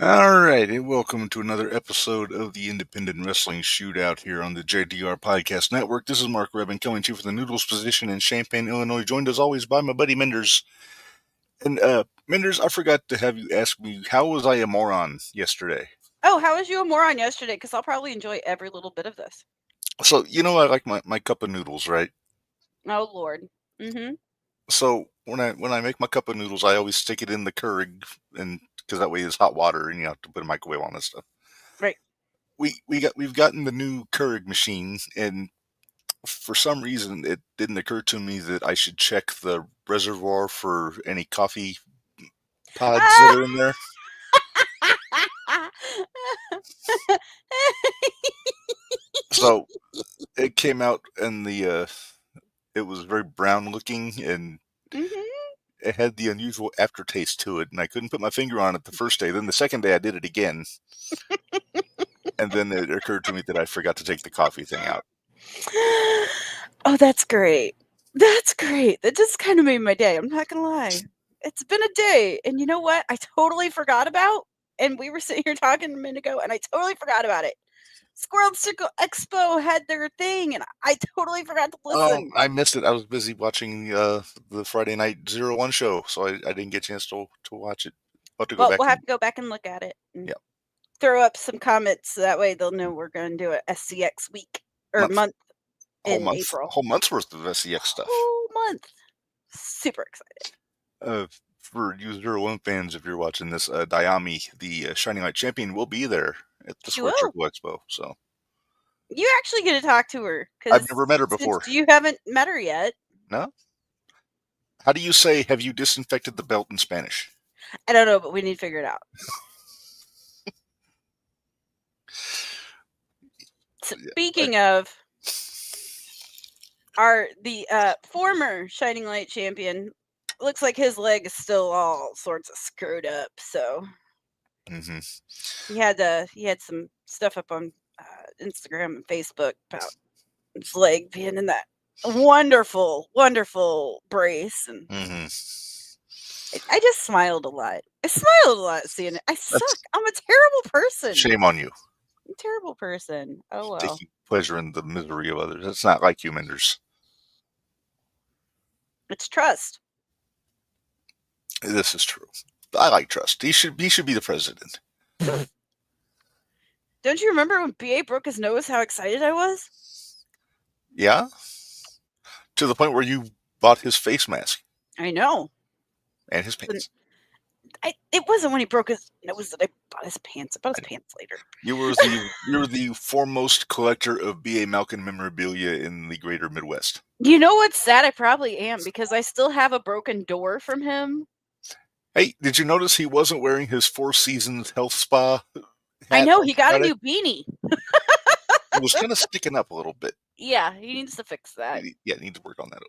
All right, and welcome to another episode of the Independent Wrestling Shootout here on the JTR Podcast Network. This is Mark Reb coming to you from the Noodles position in Champaign, Illinois, joined as always by my buddy Minderz. And Minderz, I forgot to have you ask me, how was I a moron yesterday? Oh, how was you a moron yesterday? Because I'll probably enjoy every little bit of this. So, I like my cup of noodles, right? Oh, Lord. Mm-hmm. So when I make my cup of noodles, I always stick it in the Keurig, and because that way it's hot water, and you have to put a microwave on this stuff. Right. We've gotten the new Keurig machine, and for some reason, it didn't occur to me that I should check the reservoir for any coffee pods that are in there. So it came out, and it was very brown looking, and Mm-hmm. it had the unusual aftertaste to it. And I couldn't put my finger on it the first day. Then the second day, I did it again, and then it occurred to me that I forgot to take the coffee thing out. Oh, that's great. That's great. That just kind of made my day. I'm not going to lie. It's been a day. And you know what? I totally forgot about. And we were sitting here talking a minute ago, and I totally forgot about it. Squirrel Circle Expo had their thing, and I totally forgot to Oh, listen. I missed it. I was busy watching the Friday night 01 show, so I didn't get a chance to watch it. I'll have to go Well, back we'll have and to go back and look at it. And yeah, throw up some comments so that way they'll know we're going to do a SCX week or month, month in April. whole month's worth of SEX stuff. Whole month. Super excited. For you 01 fans, if you're watching this, Dayami, the Shining Light Champion, will be there at the She Square will. Circle Expo. So You actually get to talk to her I've because never met her since before. you haven't met her yet, No? How do you say, have you disinfected the belt in Spanish? I don't know, but we need to figure it out. Speaking of the former Shining Light champion, looks like his leg is still all sorts of screwed up. So he had some stuff up on Instagram and Facebook about his leg being in that wonderful, wonderful brace, and I just smiled a lot. I smiled a lot seeing it. I suck. I'm a terrible person. Shame on you. I'm a terrible person. Oh well. Taking pleasure in the misery of others. That's not like you, Minderz. It's trust. This is true. I like trust. He should be the president. Don't you remember when BA broke his nose? How excited I was. Yeah? To the point where you bought his face mask. I know. And his pants. It wasn't when he broke his nose that I bought his pants. I bought his pants later. You were the foremost collector of B.A. Malkin memorabilia in the greater Midwest. You know what's sad? I probably am because I still have a broken door from him. Hey, did you notice he wasn't wearing his Four Seasons health spa hat? I know, he got a new beanie. It was kind of sticking up a little bit. Yeah, he needs to fix that. Yeah, need to work on that.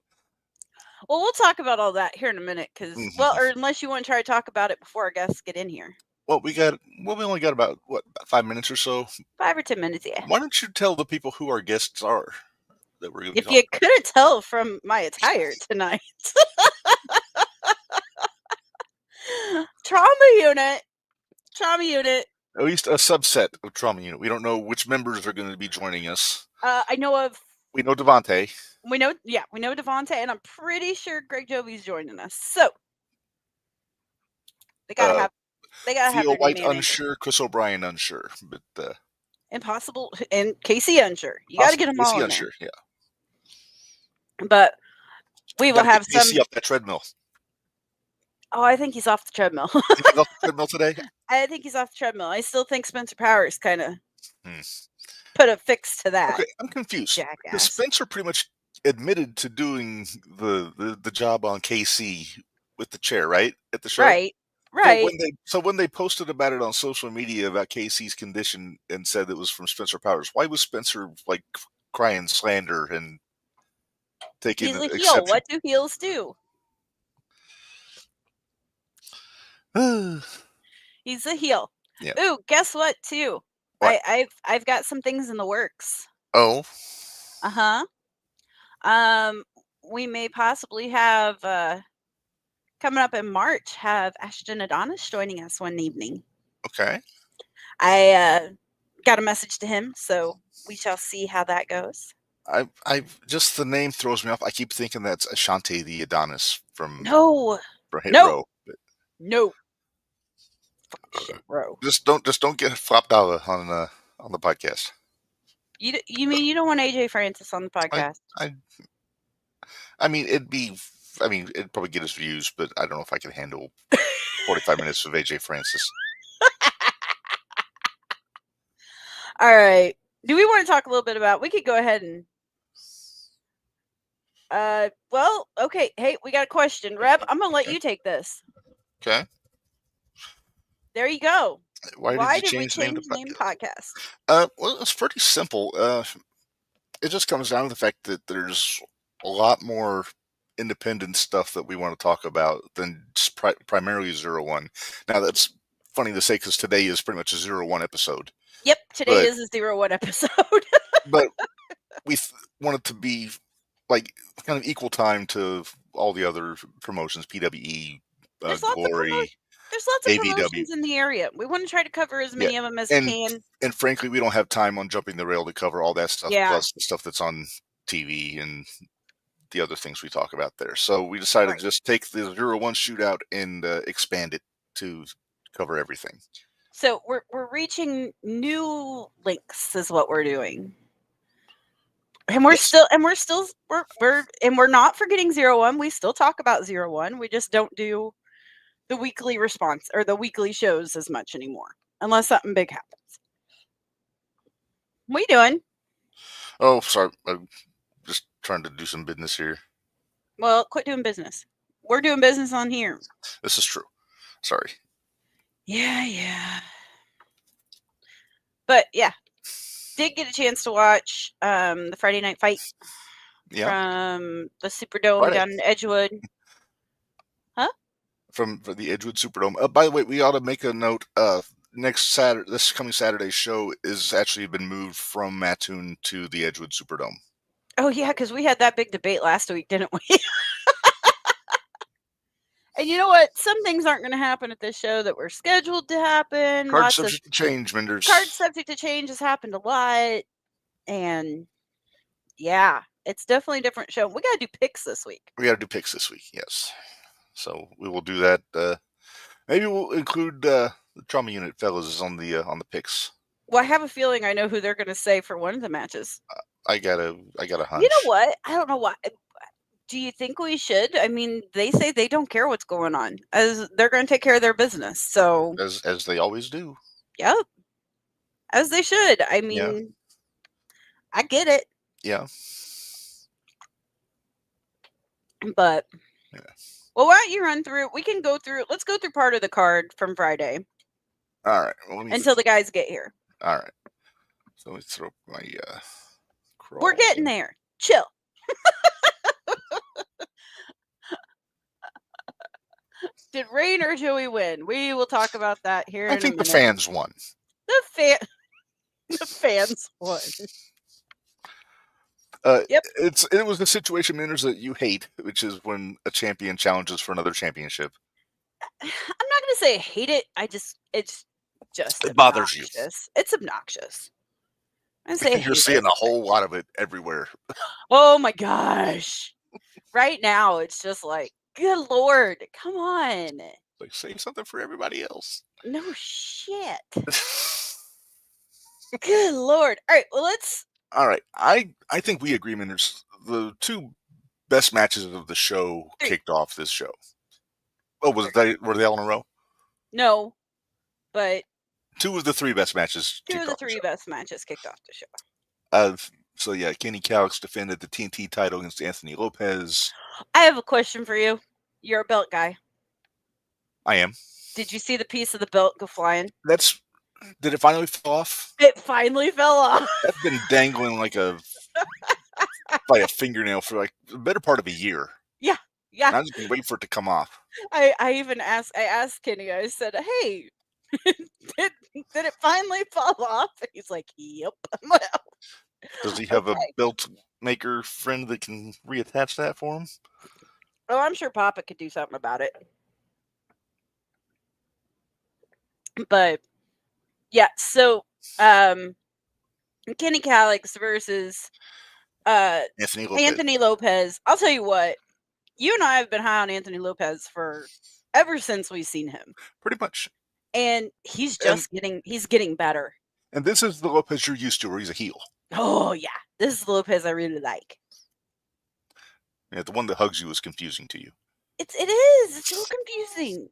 Well, we'll talk about all that here in a minute, because or unless you want to try to talk about it before our guests get in here. Well, we only got about 5 minutes or so. 5 or 10 minutes, yeah. Why don't you tell the people who our guests are that we're going to? If you couldn't tell from my attire tonight, trauma unit. At least a subset of trauma unit. We don't know which members are going to be joining us. I know of. We know Devontae. We know Devontae, and I'm pretty sure Greg Jovi's joining us. So they gotta have. They gotta have. Theo White unsure, Chris O'Brien unsure, but Impossible, and Casey unsure. You got to get them all in unsure, there. Yeah. But we will have some. Casey up that treadmill. Oh, I think he's off the treadmill. He's off the treadmill today? I think he's off the treadmill. I still think Spencer Powers kind of put a fix to that. Okay, I'm confused. Jackass. Spencer pretty much admitted to doing the job on KC with the chair, right? At the show? Right. So when they posted about it on social media about KC's condition and said it was from Spencer Powers, why was Spencer like crying slander and taking He's a heel. exception? What do heels do? He's a heel. Yeah. Ooh, guess what? Too. What? I've got some things in the works. Oh. We may possibly have coming up in March have Ashton Adonis joining us one evening. Okay. I got a message to him, so we shall see how that goes. I just the name throws me off. I keep thinking that's Ashante the Adonis from No, Hit no, Row. But no. Fuck shit, bro. just don't get flopped out on the podcast. You mean you don't want AJ Francis on the I podcast? I I mean it'd be. I mean it'd probably get us views, but I don't know if I can handle 45 minutes of AJ Francis. All right. Do we want to talk a little bit about? We could go ahead and. Well, okay. Hey, we got a question, Reb. I'm gonna let you take this. Okay. There you go. Why did Why you did we change the name change to the name podcast? Well, it's pretty simple. It just comes down to the fact that there's a lot more independent stuff that we want to talk about than just primarily 01. Now, that's funny to say because today is pretty much a 01 episode. Yep, today But is a 01 episode. but we want it to be like kind of equal time to all the other promotions, PWE, There's lots of Glory, There's lots of AVW. promotions in the area. We want to try to cover as Yeah, many of them as we and can. and frankly, we don't have time on jumping the rail to cover all that stuff, Yeah. plus the stuff that's on TV and the other things we talk about there. So we decided to just take the 01 shootout and expand it to cover everything. So we're reaching new links is what we're doing. And we're Yes. we're not forgetting 01. We still talk about 01. We just don't do the weekly response or the weekly shows as much anymore unless something big happens. What are you doing? Oh, sorry. I'm just trying to do some business here. Well, quit doing business. We're doing business on here. This is true. Sorry. Yeah. But yeah, did get a chance to watch the Friday night fight from the Superdome Friday. down in Edgewood. Huh? From the Edgewood Superdome. By the way, we ought to make a note. This coming Saturday's show is actually been moved from Mattoon to the Edgewood Superdome. Oh yeah, because we had that big debate last week, didn't we? And you know what? Some things aren't going to happen at this show that were scheduled to happen. Card subject to change, Minderz. Card subject to change has happened a lot. And yeah, it's definitely a different show. We got to do picks this week. We got to do picks this week, yes. So we will do that. Maybe we'll include the trauma unit fellas on the picks. Well, I have a feeling I know who they're going to say for one of the matches. I got a hunch. You know what? I don't know why. Do you think we should? I mean, they say they don't care what's going on, as they're going to take care of their business. So as they always do. Yep. As they should. I mean, I get it. Yeah. But well, why don't you run through it? We can go through. Let's go through part of the card from Friday. All right. Well, until the guys get here. All right. So let me throw up my. We're getting there. Chill. Did Rain or Joey win? We will talk about that here in a minute. I think the fans won. The fans won. Yep. It was the situation, Minderz, that you hate, which is when a champion challenges for another championship. I'm not going to say I hate it. It's just it bothers you. It's obnoxious. I say you're seeing a whole lot of it everywhere. Oh my gosh! Right now, it's just like, good Lord, come on! Like, say something for everybody else. No shit. Good Lord! All right, well, let's. All right, I think we agree, Minderz. The two best matches of the show kicked off this show. Oh, were they all in a row? No, but two of the three best matches. Two of the three best matches kicked off the show. So yeah, Kenny Calix defended the TNT title against Anthony Lopez. I have a question for you. You're a belt guy. I am. Did you see the piece of the belt go flying? Did it finally fall off? It finally fell off. That's been dangling by a fingernail for like the better part of a year. Yeah. And I just been waiting for it to come off. I asked Kenny, I said, hey, did it finally fall off? And he's like, yep. Does he have a belt maker friend that can reattach that for him? Oh, I'm sure Papa could do something about it. But Yeah, so Kenny Calix versus Anthony Lopez. Anthony Lopez. I'll tell you what, you and I have been high on Anthony Lopez for ever since we've seen him. Pretty much. And he's And just getting better. and this is the Lopez you're used to, where he's a heel. Oh yeah. This is the Lopez I really like. Yeah, the one that hugs you is confusing to you. It is. It's so confusing.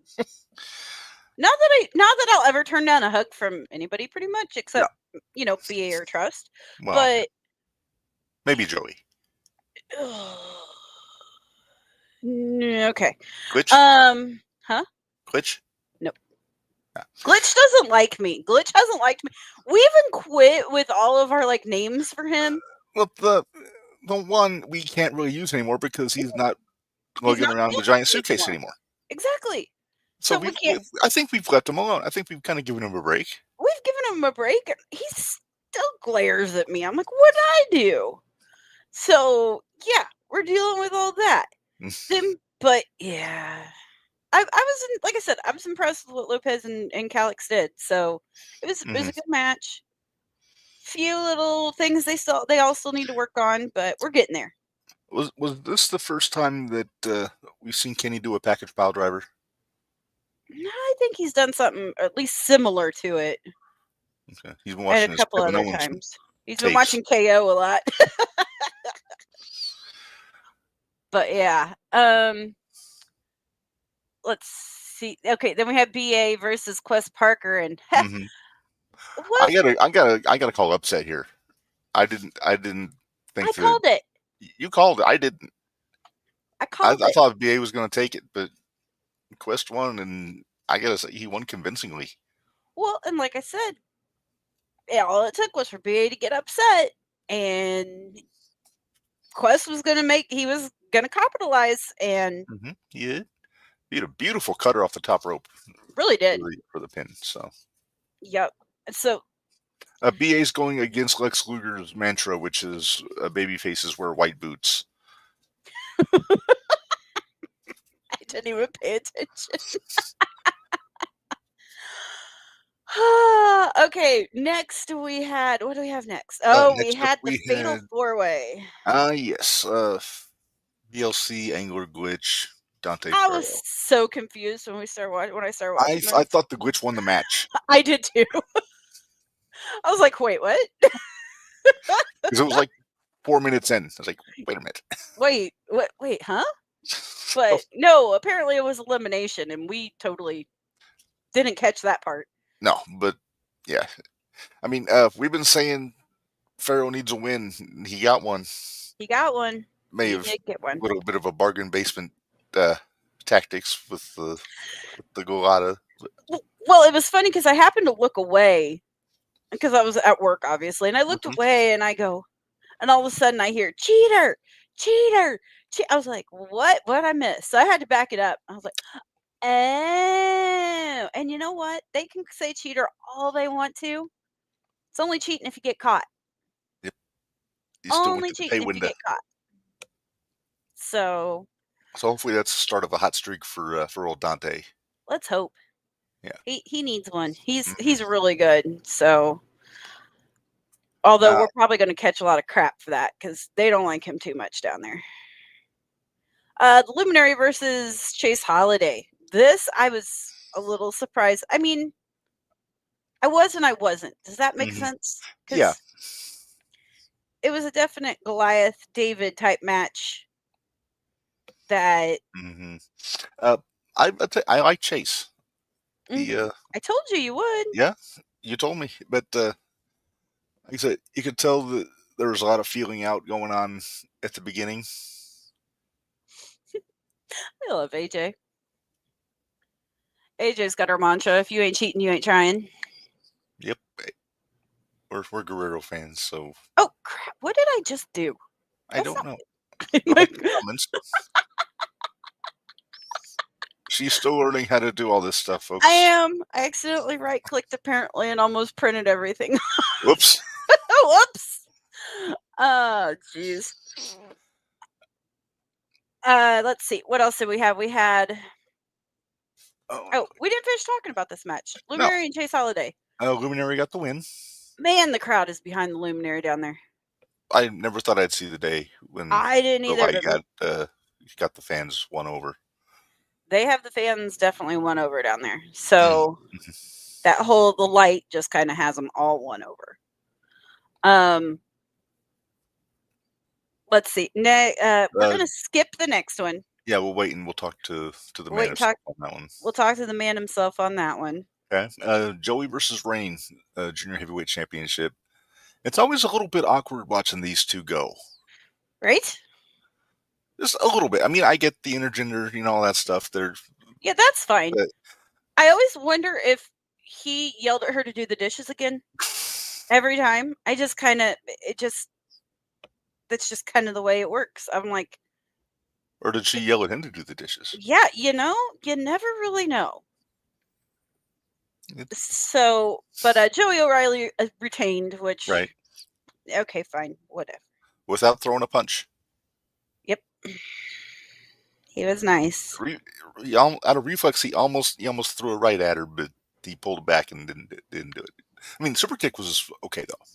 Not that I'll ever turn down a hug from anybody, pretty much, except BA or Trust. Well, But maybe Joey. Okay. Glitch? Huh? Glitch? Nope. Yeah. Glitch doesn't like me. Glitch hasn't liked me. We even quit with all of our names for him. Well, the one we can't really use anymore because he's not lugging not around the giant suitcase anymore. Exactly. So we can't. I think we've left him alone. I think we've kind of given him a break. We've given him a break. He still glares at me. I'm like, what did I do? So yeah, we're dealing with all that. But yeah, I was like I said, I was impressed with what Lopez and Calix did. So it was a good match. Few little things they all still need to work on, but we're getting there. Was this the first time that we've seen Kenny do a package pile driver? I think he's done something at least similar to it. Okay. He's been watching a couple other times. He's been watching KO a lot. But yeah. Let's see. Okay, then we have BA versus Quest Parker, and I gotta call upset here. I didn't think I called it. You called it. I didn't. I called it. I thought BA was going to take it, but Quest won, and I gotta say he won convincingly. Well, and like I said, all it took was for BA to get upset, and Quest was gonna capitalize, and yeah, he had a beautiful cutter off the top rope. Really did for the pin. So yep. So BA's going against Lex Luger's mantra, which is baby faces wear white boots. I didn't even pay attention. Okay, next we had, what do we have next? We had the Fatal 4-Way. Yes. BLC, Angler, Glitch, Dante. I was so confused when I started watching. I thought the Glitch won the match. I did too. I was like, wait, what? Because it was like 4 minutes in. I was like, wait a minute. Wait, huh? But no, apparently it was elimination, and we totally didn't catch that part. No, but yeah. I mean, we've been saying Pharaoh needs a win. He got one. He got one. May have get one. A little bit of a bargain basement tactics with the Golata. Well, it was funny because I happened to look away because I was at work, obviously, and I looked away and I go, and all of a sudden I hear cheater. I was like, what I missed? So I had to back it up. I was like, oh, and you know what? They can say cheater all they want to. It's only cheating if you get caught. Yep. Only cheating if you get caught. So hopefully that's the start of a hot streak for old Dante. Let's hope. Yeah. He needs one. He's really good. So although we're probably going to catch a lot of crap for that because they don't like him too much down there. The Luminary versus Chase Holiday. This, I was a little surprised. I mean, I was and I wasn't. Does that make sense? Yeah. It was a definite Goliath David type match. That I like Chase. I told you would. Yeah, you told me, but like I said, you could tell that there was a lot of feeling out going on at the beginning. I love AJ. AJ's got her mantra: if you ain't cheating, you ain't trying. Yep. We're Guerrero fans, so. Oh crap! What did I just do? I don't know. She's still learning how to do all this stuff, folks. I am. I accidentally right-clicked apparently and almost printed everything. Whoops. Whoops. Oh, jeez. Let's see. What else did we have? We had. Oh, we didn't finish talking about this match. Luminary and Chase Holiday. Luminary got the win. Man, the crowd is behind the Luminary down there. I never thought I'd see the day when I didn't the either. light got the fans won over. They have the fans definitely won over down there. So the light just kind of has them all won over. Let's see. We're going to skip the next one. Yeah, we'll wait and we'll talk to the man himself on that one. We'll talk to the man himself on that one. Okay. Joey versus Reign, Junior Heavyweight Championship. It's always a little bit awkward watching these two go. Right? Just a little bit. I mean, I get the intergender, all that stuff. Yeah, that's fine. I always wonder if he yelled at her to do the dishes again every time. That's just kind of the way it works. I'm like, or did she yell at him to do the dishes? Yeah, you never really know. So, but Joey O'Reilly retained, which right. Okay, fine, whatever. Without throwing a punch. Yep. He was nice. Out of reflex, he almost threw a right at her, but he pulled it back and didn't do it. I mean, super kick was okay though.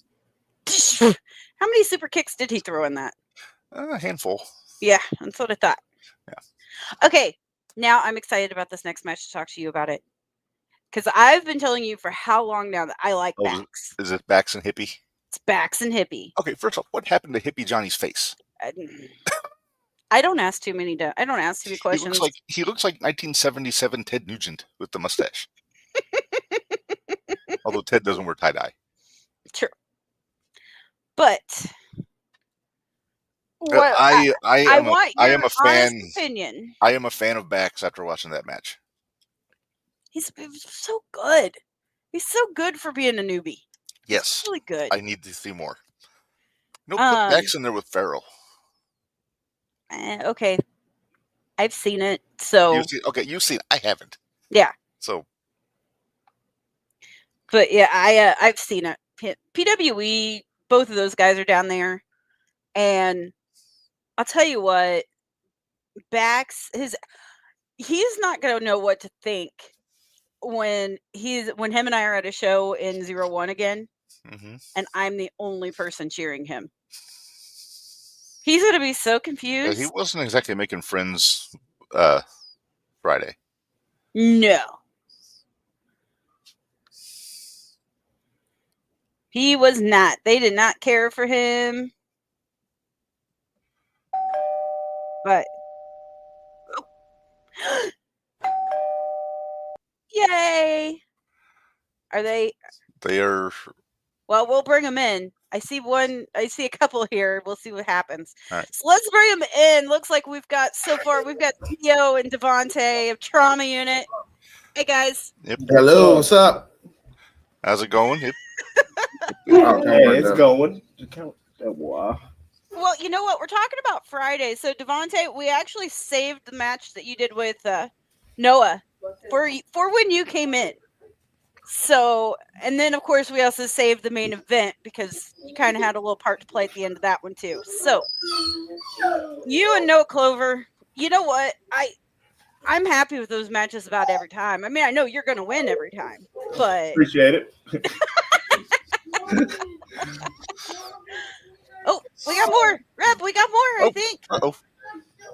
How many super kicks did he throw in that? A handful. Yeah, that's what I thought. Yeah. Okay, now I'm excited about this next match to talk to you about it. Because I've been telling you for how long now that I like Bax. Is it Bax and Hippie? It's Bax and Hippie. Okay, first off, what happened to Hippie Johnny's face? I don't ask too many questions. He looks like 1977 Ted Nugent with the mustache. Although Ted doesn't wear tie-dye. True. But I am a fan. Opinion. I am a fan of Bax after watching that match. He's so good. He's so good for being a newbie. Yes. He's really good. I need to see more. Put Bax in there with Farrell. Okay. I've seen it, so... You've seen it. I haven't. Yeah. So... But yeah, I've seen it. PWE, both of those guys are down there. And I'll tell you what, Bax, he's not going to know what to think when him and I are at a show in 01 again, and I'm the only person cheering him. He's going to be so confused. He wasn't exactly making friends Friday. No. He was not. They did not care for him. But yay! Are they? They are. Well, we'll bring them in. I see a couple here. We'll see what happens. All right. So let's bring them in. Looks like we've got Theo and Devontae of Trauma Unit. Hey guys. Yep. Hello. What's up? How's it going? Hey, it's going. Well, you know what? We're talking about Friday. So, Devontae, we actually saved the match that you did with Noah for when you came in. So, and then, of course, we also saved the main event because you kind of had a little part to play at the end of that one, too. So, you and Noah Clover, you know what? I'm happy with those matches about every time. I mean, I know you're going to win every time, but... Appreciate it. Oh, we got more. Reb, we got more, I think. Uh-oh.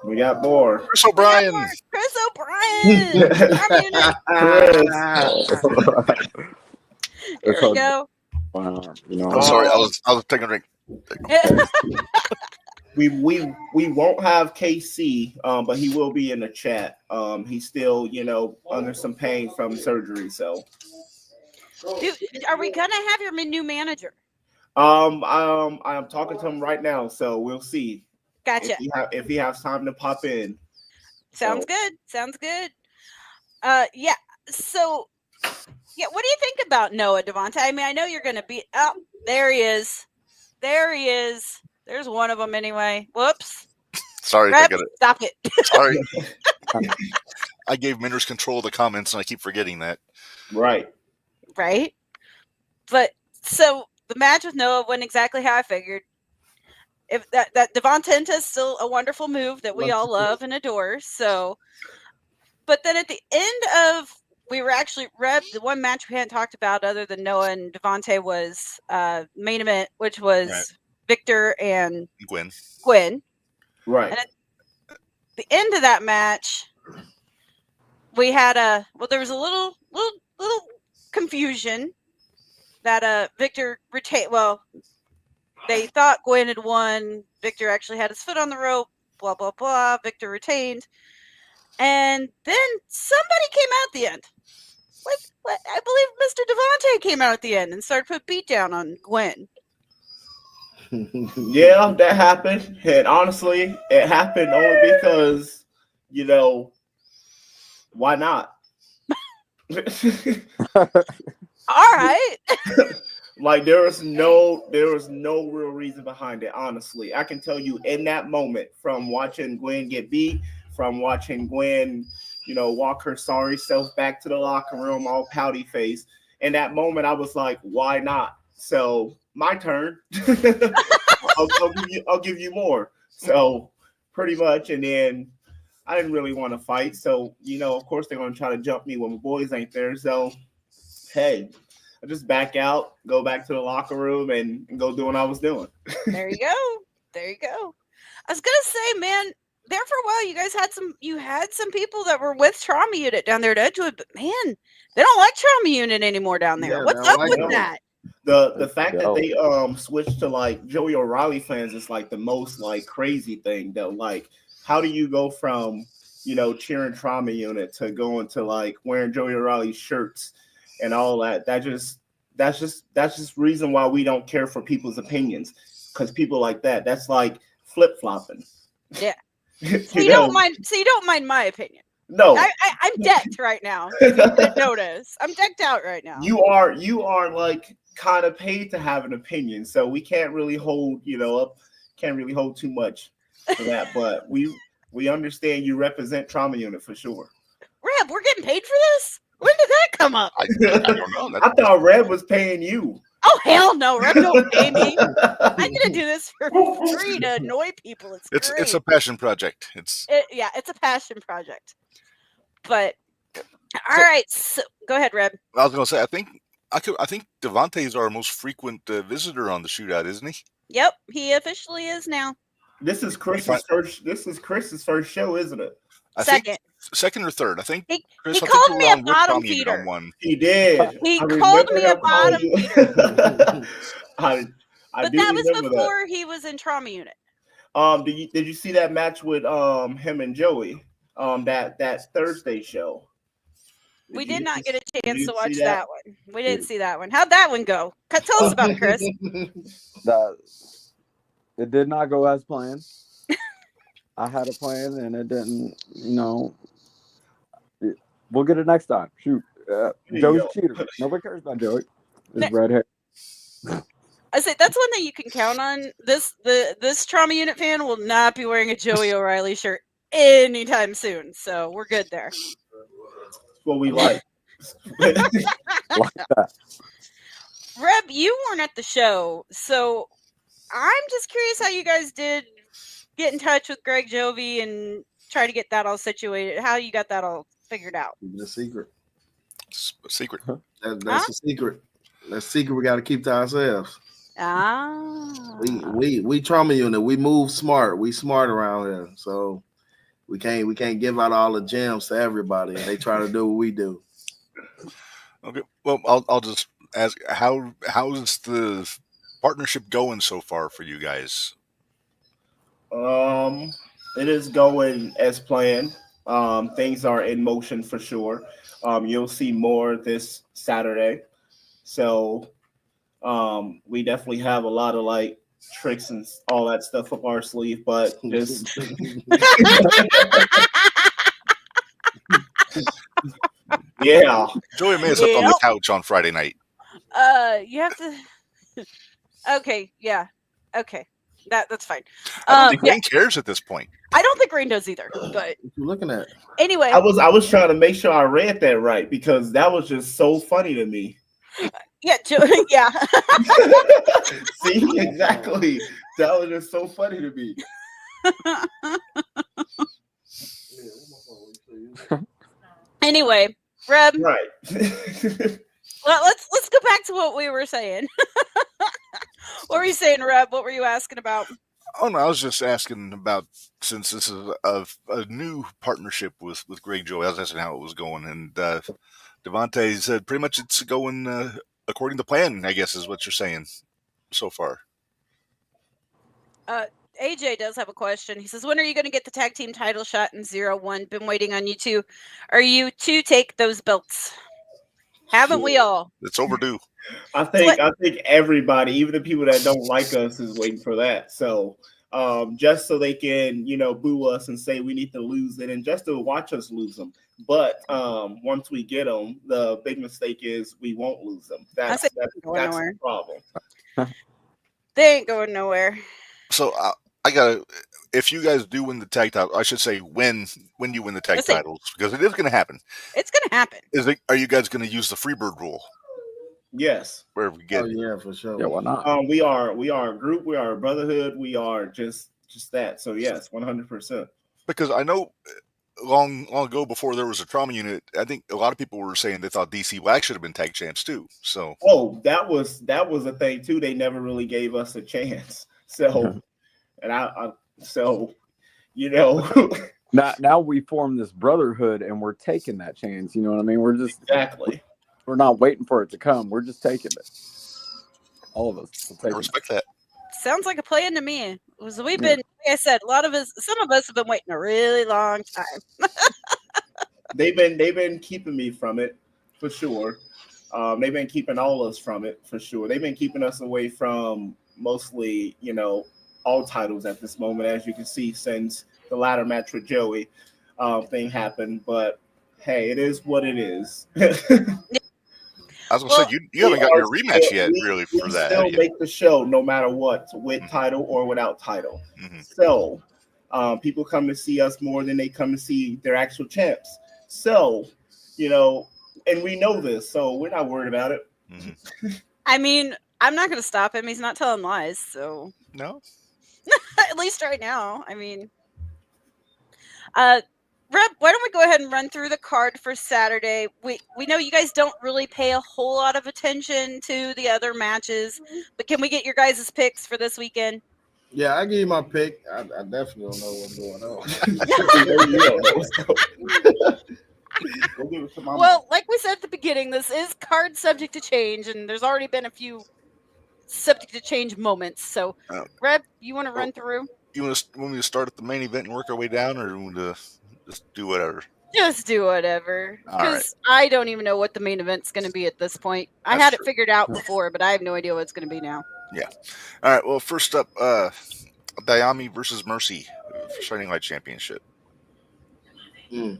We got more. Chris O'Brien. Chris O'Brien. There we go. I'm sorry. I was taking a drink. We won't have KC, but he will be in the chat. He's still, under some pain from surgery. So, dude, are we gonna have your new manager? I'm talking to him right now, so we'll see. Gotcha. If he has time to pop in. Sounds good. Yeah. So, yeah. What do you think about Noah, Devontae? I mean, I know you're gonna be. Oh, there he is. There's one of them anyway. Whoops. Sorry, Reb, I got it. Stop it. Sorry. I gave Minderz control of the comments, and I keep forgetting that. Right. But so the match with Noah went exactly how I figured. If that Devontae is still a wonderful move that we all love and adore. So, but then at the end of we were actually the one match we hadn't talked about other than Noah and Devontae was main event, which was Right. Victor and Gwen. Right. And at the end of that match, we had there was a little confusion that Victor retained. Well, they thought Gwen had won. Victor actually had his foot on the rope. Blah blah blah. Victor retained, and then somebody came out at the end. I believe Mr. Devontae came out at the end and started put beat down on Gwen. Yeah, that happened. And honestly, it happened only because, why not? All right. Like there was no real reason behind it, honestly. I can tell you in that moment, from watching Gwen get beat, from watching Gwen, walk her sorry self back to the locker room, all pouty face. In that moment, I was like, why not? So my turn. I'll give you more. So pretty much, and then I didn't really want to fight. So, of course they're gonna try to jump me when my boys ain't there. So hey, I just back out, go back to the locker room and go do what I was doing. There you go. There you go. I was gonna say, man, there for a while you guys had some people that were with trauma unit down there at Edgewood, but man, they don't like trauma unit anymore down there. Yeah, What's they don't up like with them. that? The fact that they switched to like Joey O'Reilly fans is like the most like crazy thing though. Like, how do you go from cheering trauma unit to going to like wearing Joey O'Reilly shirts and all that? That's just reason why we don't care for people's opinions, because people like that's like flip flopping. Yeah. So you don't mind my opinion. No, I'm decked right now. If you didn't notice, I'm decked out right now. You are like kind of paid to have an opinion, so we can't really hold can't really hold too much for that. But we understand you represent trauma unit for sure. Reb, we're getting paid for this? When did that come up? I don't know. I thought Reb was paying you. Oh hell no, Reb don't pay me. I'm gonna do this for free to annoy people. It's great. It's a passion project. It's a passion project. But all right, so go ahead, Reb. I was gonna say I think Devontae is our most frequent visitor on the Shootout, isn't he? Yep, he officially is now. This is Chris's first show, isn't it? I Second. think second or third. I think He Chris, called me a with bottom Tommy feeder. on one. He did. He I called remember me a him calling bottom you. feeder. I But do that was remember before he was in trauma unit. Did you see that match with him and Joey? That Thursday show. We did not get a chance to watch see that one. We didn't see that one. How'd that one go? Tell us about it, Chris. It did not go as planned. I had a plan and it didn't, we'll get it next time. Shoot. Joey's a cheater. Nobody cares about Joey. His red hair. I say that's one thing you can count on. This trauma unit fan will not be wearing a Joey O'Reilly shirt anytime soon. So we're good there. That's what we like. Like that. Reb, you weren't at the show, so I'm just curious how you guys did get in touch with Greg Jovi and try to get that all situated. How you got that all figured out? It's a secret. It's a secret. That's a secret. That's a secret we got to keep to ourselves. Ah. We trauma unit. We move smart. We smart around here, so we can't give out all the gems to everybody. They try to do what we do. Okay. Well, I'll just ask how's the partnership going so far for you guys? It is going as planned. Things are in motion for sure. You'll see more this Saturday. So we definitely have a lot of like tricks and all that stuff up our sleeve, but just yeah. Joey may have slept on the couch on Friday night. You have to. Okay, yeah, okay, that's fine. I don't think Rain cares at this point. I don't think Rain does either. But What you looking at? anyway, I was trying to make sure I read that right because that was just so funny to me. yeah, yeah. See, exactly. That was just so funny to me. Anyway, Reb. Right. Well, let's go back to what we were saying. What were you saying, Reb? What were you asking about? Oh no, I was just asking about, since this is a new partnership with Greg Joey. I was asking how it was going, and Devontae said pretty much it's going according to plan, I guess is what you're saying so far. AJ does have a question. He says, when are you going to get the tag team title shot in 0-1? Been waiting on you two. Are you to take those belts? Haven't we all? It's overdue. I think everybody, even the people that don't like us, is waiting for that. So just so they can, boo us and say we need to lose it, and just to watch us lose them. But once we get them, the big mistake is we won't lose them. That's the problem. They ain't going nowhere. So I gotta. If you guys do win the tag title, I should say when you win the tag titles, because it is going to happen. It's going to happen. Are you guys going to use the Freebird rule? Yes. Where we get? Oh yeah, for sure. Yeah, why not? We are a group. We are a brotherhood. We are just that. So yes, 100%. Because I know long ago, before there was a trauma unit, I think a lot of people were saying they thought DC Wax should have been tag champs too. So that was a thing too. They never really gave us a chance. So and so now we form this brotherhood and we're taking that chance. You know what I mean? We're just exactly. We're not waiting for it to come. We're just taking it. All of us. I respect that. Sounds like a plan to me. We've been, like I said, some of us have been waiting a really long time. They've been keeping me from it for sure. They've been keeping all of us from it for sure. They've been keeping us away from mostly, all titles at this moment, as you can see, since the ladder match with Joey thing happened. But hey, it is what it is. I was going to say, you haven't got your rematch yet, really, for that. We still make the show no matter what, with title or without title. Mm-hmm. So people come to see us more than they come to see their actual champs. So, and we know this, so we're not worried about it. Mm-hmm. I mean, I'm not going to stop him. He's not telling lies, so. No? At least right now. I mean. Reb, why don't we go ahead and run through the card for Saturday? We know you guys don't really pay a whole lot of attention to the other matches, but can we get your guys' picks for this weekend? Yeah, I give you my pick. I definitely don't know what's going on. Well, like we said at the beginning, this is card subject to change, and there's already been a few subject to change moments. So, Reb, you want to run through? You want me to start at the main event and work our way down, or you want to just do whatever? Just do whatever. Because I don't even know what the main event's going to be at this point. I had it figured out before, but I have no idea what it's going to be now. Yeah. All right. Well, first up, Dayami versus Mercy for Shining Light Championship. Chris,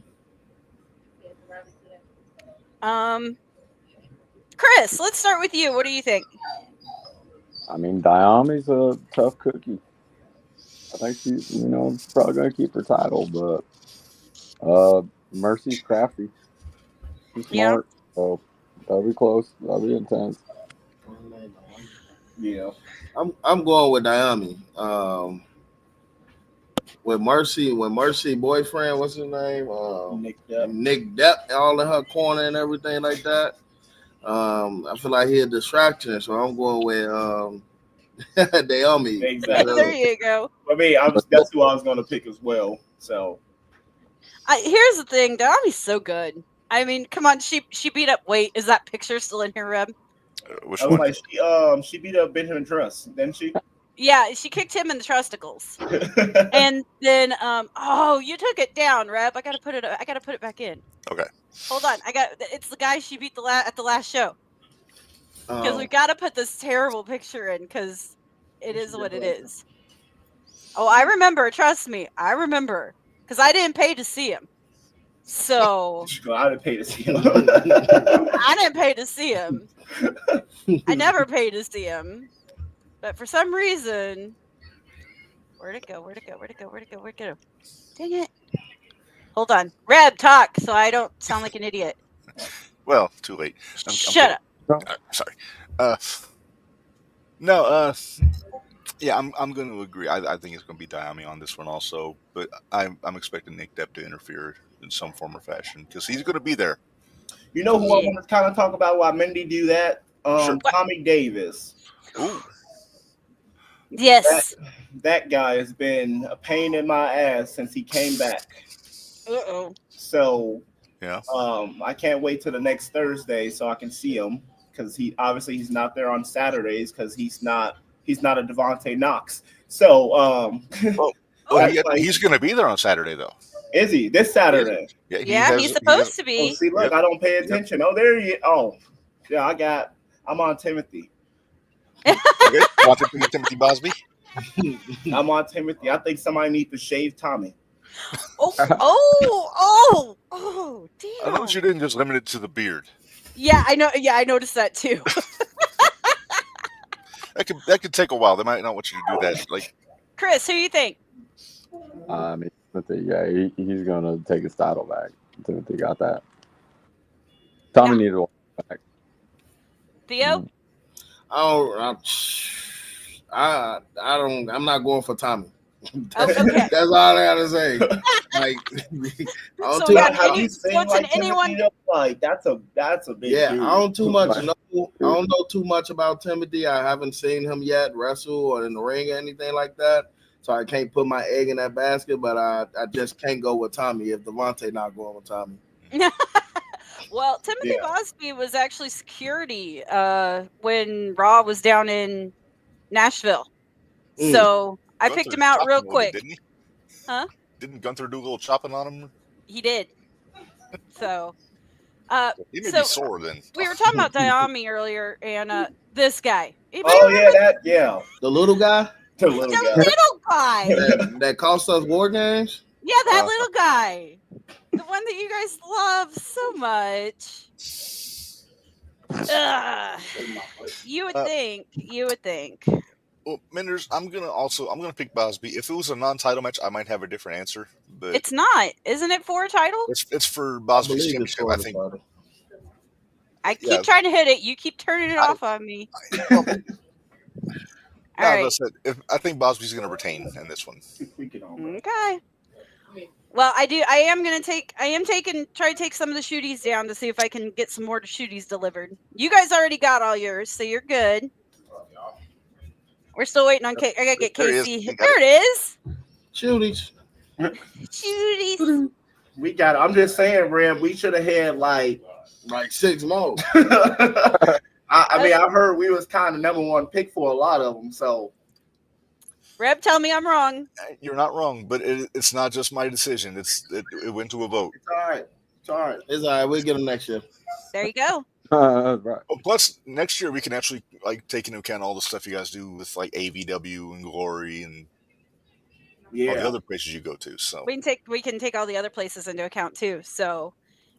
let's start with you. What do you think? I mean, Dayami's a tough cookie. I think she's, probably going to keep her title, but Mercy's crafty. She's smart, so that'll be close. That'll be intense. Yeah, I'm going with Dayami. With Mercy boyfriend, what's his name? Nick Depp, all in her corner and everything like that. I feel like he's a distraction, so I'm going with Dayami. Exactly. There you go. I mean, that's who I was going to pick as well. So, here's the thing: Dayami's so good. I mean, come on, she beat up. Wait, is that picture still in here, Reb? Which one? Like she beat up Benjamin Truss, didn't she? Yeah, she kicked him in the trusticles, and then you took it down, Reb. I gotta put it back in. Okay. Hold on, it's the guy she beat at the last show. Because we got to put this terrible picture in, because it is what it is. Oh, I remember. Trust me, I remember. Because I didn't pay to see him. So I didn't pay to see him. I didn't pay to see him. I never paid to see him. But for some reason, where'd it go? Dang it. Hold on. Reb, talk so I don't sound like an idiot. Well, too late. Shut up. Sorry. No. Yeah, I'm going to agree. I think it's going to be Dayami on this one also, but I'm expecting Nick Depp to interfere in some form or fashion because he's going to be there. You know who I want to kind of talk about while Mindy do that? Sure. Tommy Davis. Ooh. Yes. That guy has been a pain in my ass since he came back. Uh-oh. So yeah, I can't wait till the next Thursday so I can see him, because he's not there on Saturdays because he's not a Devontae Knox. So he's going to be there on Saturday though. Is he this Saturday? He's supposed to be. Oh, see, look, I don't pay attention. Oh, there he. Oh, yeah, I'm on Timothy. Okay. Timothy Bosby. I'm on Timothy. I think somebody needs to shave Tommy. Oh, damn. I know you didn't just limit it to the beard. Yeah, I know. Yeah, I noticed that too. that could take a while. They might not want you to do that. Like, Chris, who do you think? I mean, Timothy, he's gonna take his title back. Timothy got that. Tommy needed to walk back. Theo? I'm not going for Tommy. Okay. That's all I gotta say. Like, have you seen anyone? Like, that's a big dude. I don't know too much about Timothy. I haven't seen him yet wrestle or in the ring or anything like that. So I can't put my egg in that basket, but I just can't go with Tommy if Devontae not going with Tommy. Well, Timothy Bosby was actually security when Raw was down in Nashville. So I picked him out real quick. Didn't he? Huh? Didn't Gunther do a little chopping on him? He did. So he may be sore then. We were talking about Diami earlier, and this guy. The little guy? The little guy. That cost us War Games? Yeah, that little guy. The one that you guys love so much. You would think. Well, Minderz, I'm gonna pick Bosby. If it was a non-title match, I might have a different answer. But it's not, isn't it for a title? It's for Bosby's championship, I think. I keep trying to hit it. You keep turning it off on me. All right. I think Bosby's gonna retain in this one. Okay. Well, I am try to take some of the shooties down to see if I can get some more shooties delivered. You guys already got all yours, so you're good. We're still waiting on I gotta get Casey. There it is. Shooties. We got it. I'm just saying, Reb, we should have had like 6 more. I mean, I heard we was kind of number one pick for a lot of them. So, Reb, tell me I'm wrong. You're not wrong, but it's not just my decision. It went to a vote. It's all right. It's all right. We'll get them next year. There you go. Right. Plus, next year we can actually take into account all the stuff you guys do with like AVW and Glory and all the other places you go to. So we can take all the other places into account too. So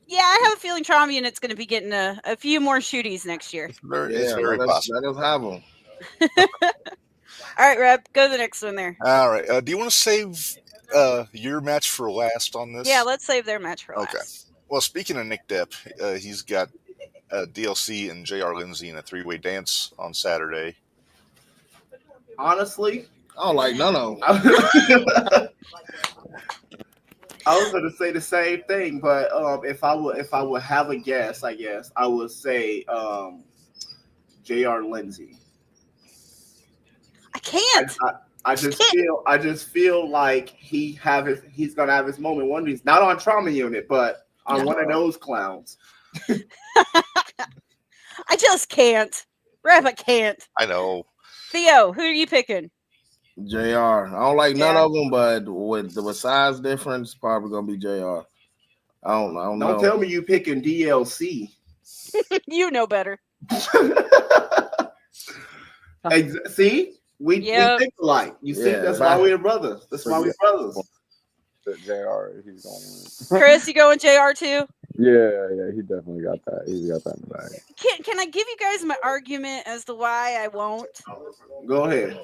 yeah, I have a feeling Trauma Unit's going to be getting a few more shooties next year. It's very possible. Let us have them. All right, Reb, go to the next one there. All right. Do you want to save your match for last on this? Yeah, let's save their match for last. Okay. Well, speaking of Nick Depp, he's got DLC and JR Lindsay in a 3-way dance on Saturday. Honestly, I don't like none of them. I was going to say the same thing, but if I would have a guess, I guess I would say JR Lindsay. I can't. I just feel like he's gonna have his moment one of these, not on Trauma Unit, but on one of those clowns. I just can't. Reb, I can't. I know. Theo, who are you picking? JR. I don't like none of them, but with the size difference, probably gonna be JR. I don't know. Don't tell me you picking DLC. You know better. See, we think alike. You see, that's why we're brothers. That's why we're brothers. JR, he's going. Chris, you going JR too? Yeah, he definitely got that. He's got that in the bag. Can I give you guys my argument as to why I won't? Go ahead.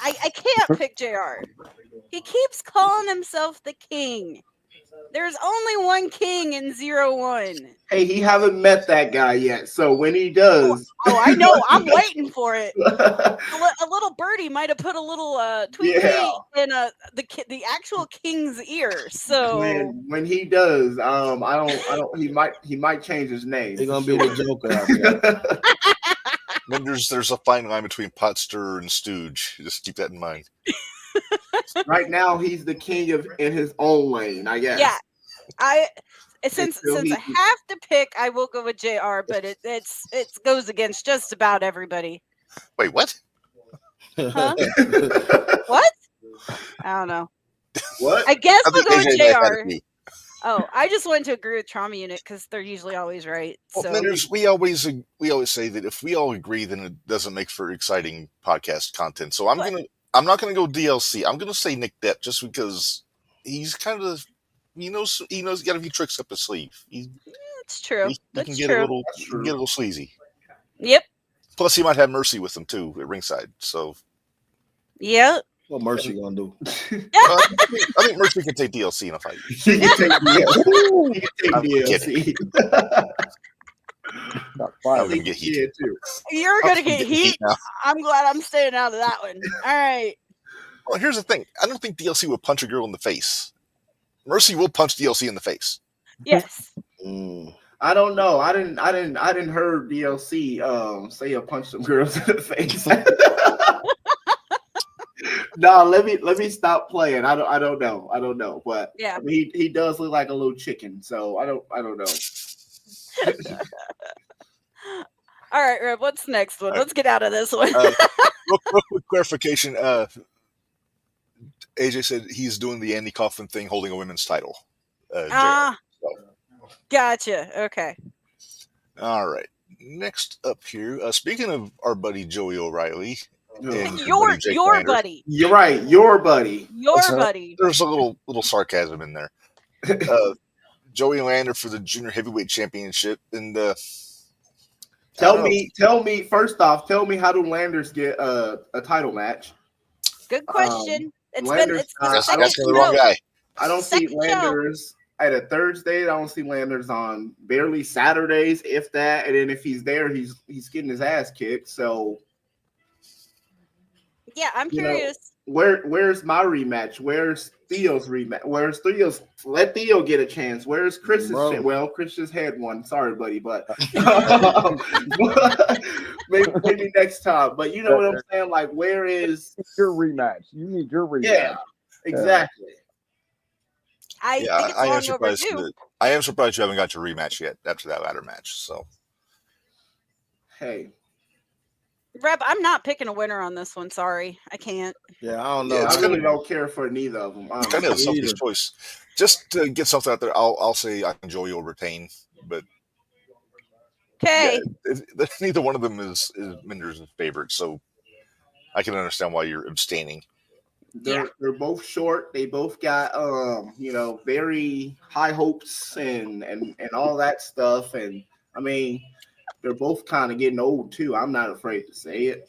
I can't pick JR. He keeps calling himself the king. There's only one king in 01. Hey, he haven't met that guy yet. So when he does, I know. I'm waiting for it. A little birdie might have put a little tweet in the actual king's ear. So when he does, I don't. He might change his name. He's gonna be the Joker out there. Minderz, there's a fine line between pot stirrer and stooge. Just keep that in mind. Right now, he's the king in his own lane, I guess. Yeah, since I have to pick, I will go with JR, but it goes against just about everybody. Wait, what? Huh? What? I don't know. What? I guess we'll go with AJ JR. Oh, I just wanted to agree with Trauma Unit because they're usually always right. Well, So Minderz, we always say that if we all agree, then it doesn't make for exciting podcast content. So I'm not gonna go DLC. I'm gonna say Nick Depp just because he's kind of he knows he got a few tricks up his sleeve. it's true. He That's can get true. a little sleazy. Yep. Plus, he might have Mercy with him too at ringside. So Yep. What Mercy gonna do? I think Mercy can take DLC in a fight. He can take DLC. He can take DLC. I'm gonna get heat. too. You're gonna get heat. now. I'm glad I'm staying out of that one. All right. Well, here's the thing. I don't think DLC would punch a girl in the face. Mercy will punch DLC in the face. Yes. I don't know. I didn't heard DLC say a punch some girls in the face. No, let me stop playing. I don't know. But Yeah. I mean, he does look like a little chicken, so I don't know. All right, Reb, what's the next one? Let's get out of this one. Real quick clarification. AJ said he's doing the Andy Kaufman thing, holding a women's title. Gotcha. Okay. All right. Next up here, speaking of our buddy Joey O'Reilly, and Your Jake Lander, buddy. You're right. Your buddy. Your buddy. there's a little sarcasm in there. Joey Lander for the Junior Heavyweight Championship, and Tell me first off. Tell me, how do Landers get a title match? Good question. It's Landers, the second that's the wrong guy. I don't see Second Landers at a Thursday. I don't see Landers on barely Saturdays, if that. And then if he's there, he's getting his ass kicked. So Yeah, I'm curious. where's my rematch? Where's Theo's rematch? Where's Theo's? Let Theo get a chance. Where's Chris's? Well, Chris just had one. Sorry, buddy, but maybe next time. But you know what I'm saying? Like, where is your rematch? You need your rematch. Yeah, exactly. I think it's long surprised. overdue. I am surprised you haven't got your rematch yet after that ladder match. So, Hey, Reb, I'm not picking a winner on this one. Sorry, I can't. Yeah, I don't know. Yeah, I really don't care for neither of them. it's kind of a selfish choice. Just to get something out there, I'll say I think Joey will retain, but Okay. neither one of them is Minder's favorite, so I can understand why you're abstaining. They're both short. They both got very high hopes and all that stuff. And I mean, they're both kind of getting old too. I'm not afraid to say it.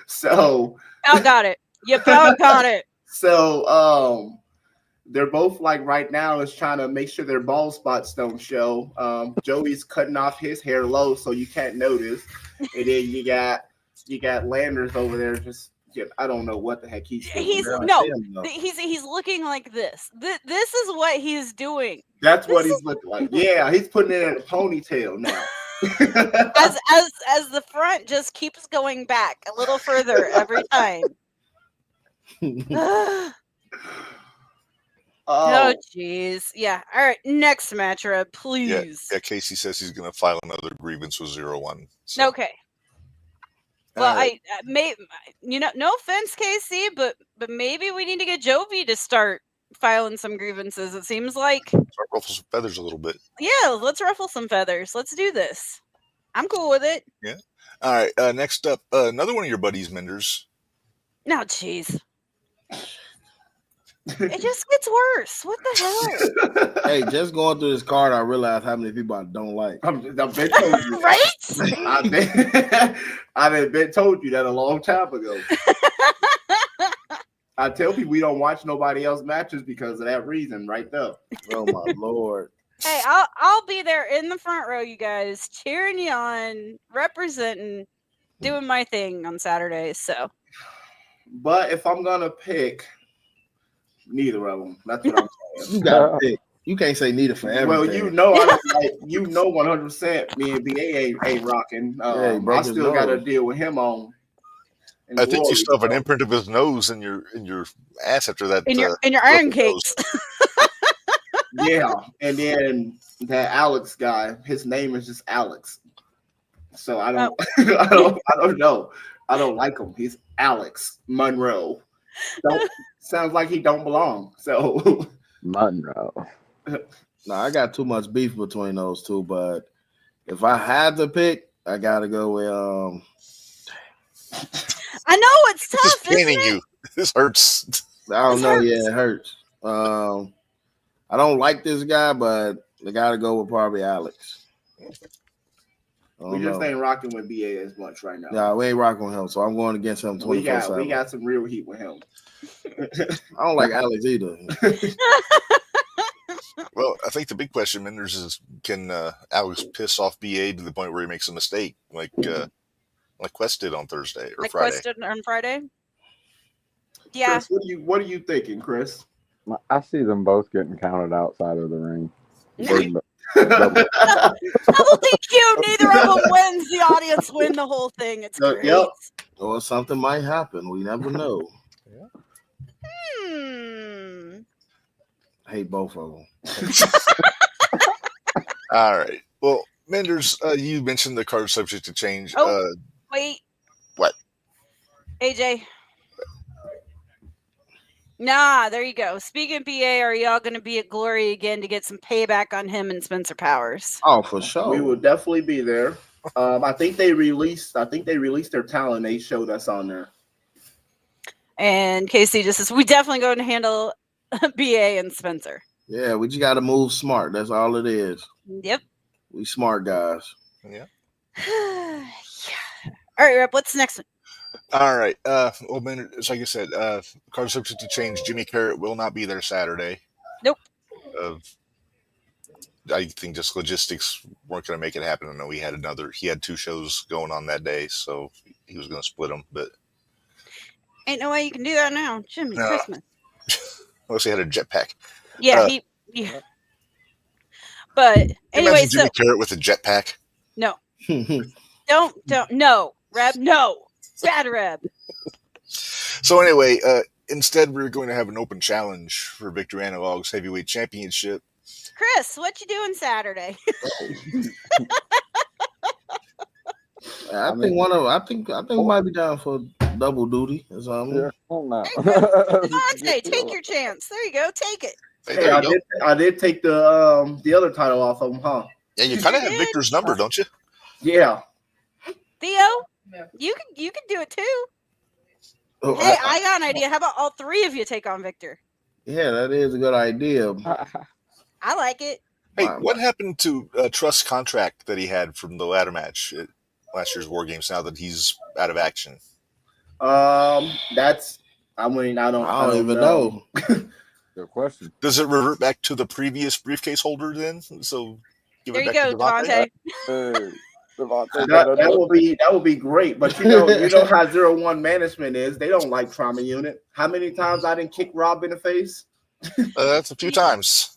So About got it. You about got it. So they're both like right now is trying to make sure their bald spots don't show. Joey's cutting off his hair low so you can't notice. And then you got Landers over there just I don't know what the heck he's doing. He's looking like this. This is what he's doing. That's what he's looking like. Yeah, he's putting it in a ponytail now. as the front just keeps going back a little further every time. Oh jeez. Yeah. All right. Next match, Reb, please. Yeah. Casey says he's going to file another grievance with 0-1. So. Okay. Well, I may, no offense, Casey, but maybe we need to get Jovi to start filing some grievances. It seems like ruffle some feathers a little bit. Yeah, let's ruffle some feathers. Let's do this. I'm cool with it. Yeah. All right. Next up, another one of your buddies, Minderz. No, jeez. It just gets worse. What the hell? Hey, just going through this card, I realized how many people I don't like. I've been told you. Right? I've been told you that a long time ago. I tell people we don't watch nobody else matches because of that reason, right there. Oh my Lord. Hey, I'll be there in the front row, you guys, cheering you on, representing, doing my thing on Saturdays. So, but if I'm gonna pick, neither of them. That's what I'm saying. You gotta pick. You can't say neither for everything. Well, you know, I don't like, 100%. Me and BA ain't rocking. I still got to deal with him on. I think you still have an imprint of his nose in your ass after that. In your iron cakes. Yeah, and then that Alex guy, his name is just Alex. So I don't, I don't know. I don't like him. He's Alex Monroe. Sounds like he don't belong. So Monroe. No, I got too much beef between those two, but if I had to pick, I gotta go with I know it's tough. This is paining you. This hurts. I don't know. Yeah, it hurts. I don't like this guy, but I gotta go with probably Alex. We just ain't rocking with BA as much right now. Yeah, we ain't rocking with him, so I'm going against him 24/7. We got some real heat with him. I don't like Alex either. Well, I think the big question, Minderz, is can Alex piss off BA to the point where he makes a mistake, like Quest did on Thursday or Friday? Quest did on Friday. Yeah. Chris, what are you thinking, Chris? I see them both getting counted outside of the ring. Double DQ, neither of them wins. The audience win the whole thing. It's great. Yep. Or something might happen. We never know. I hate both of them. All right. Well, Minderz, you mentioned the card subject to change. Oh, wait. What? AJ. Nah, there you go. Speaking of BA, are y'all going to be at Glory again to get some payback on him and Spencer Powers? Oh, for sure. We will definitely be there. I think they released their talent. They showed us on there. And Casey just says, we definitely going to handle BA and Spencer. Yeah, we just got to move smart. That's all it is. Yep. We smart guys. Yeah. Yeah. All right, Rep, what's the next one? All right. Well, Minderz, like I said, card subject to change. Jimmy Carrot will not be there Saturday. Nope. I think just logistics weren't going to make it happen. I know he had 2 shows going on that day, so he was going to split them, but ain't no way you can do that now. Jimmy, no. Christmas. Unless he had a jetpack. Yeah, yeah. But anyway, Jimmy Carrot with a jetpack. No. don't. No, Reb. No. Bad Reb. So anyway, instead we're going to have an open challenge for Victor Analog's Heavyweight Championship. Chris, what you doing Saturday? I think we might be down for double duty or something. Yeah. Oh, no. Devontae, take your chance. There you go. Take it. Hey, I did take the other title off of him, huh? Yeah, you kind of have Victor's number, don't you? Yeah. Theo, you can do it too. Oh, Hey, I got an idea. How about all 3 of you take on Victor? Yeah, that is a good idea. I like it. Hey, what happened to Trust's contract that he had from the ladder match at last year's War Games now that he's out of action? I don't even know. Good question. Does it revert back to the previous briefcase holder then? So there you go, Devontae. That would be great. But you know how 0-1 management is. They don't like trauma unit. How many times I didn't kick Rob in the face? That's a few times.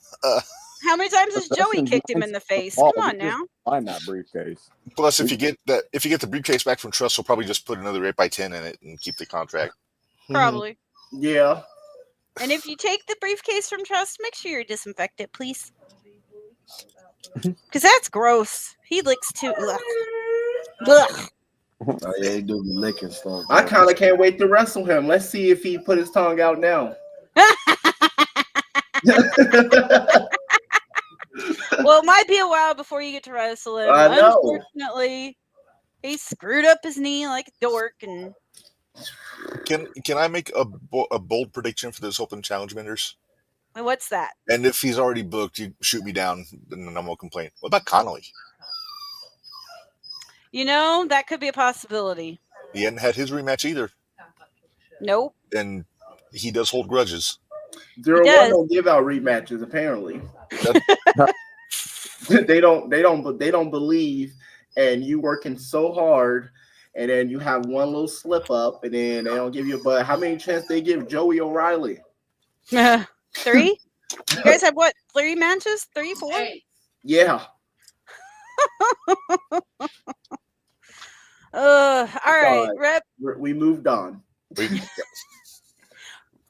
How many times has Joey kicked him in the face? Come on now. Find that briefcase. Plus, if you get the briefcase back from Trust, we'll probably just put another 8x10 in it and keep the contract. Probably. Yeah. And if you take the briefcase from Trust, make sure you disinfect it, please. Because that's gross. He licks too. Ugh. Ugh. Oh, yeah, he do be licking stuff. I kind of can't wait to wrestle him. Let's see if he put his tongue out now. Well, it might be a while before you get to wrestle him. I know. Unfortunately, he screwed up his knee like a dork. And Can I make a bold prediction for this open challenge, Minderz? what's that? And if he's already booked, you shoot me down, then I won't complain. What about Connolly? That could be a possibility. He hadn't had his rematch either. Nope. And he does hold grudges. 0-1 don't give out rematches. Apparently, they don't believe, and you working so hard, and then you have one little slip up, and then they don't give you. But how many chances they give Joey O'Reilly? 3. You guys have what? 3 matches? 3, 4? Yeah. All right, Reb. We moved on.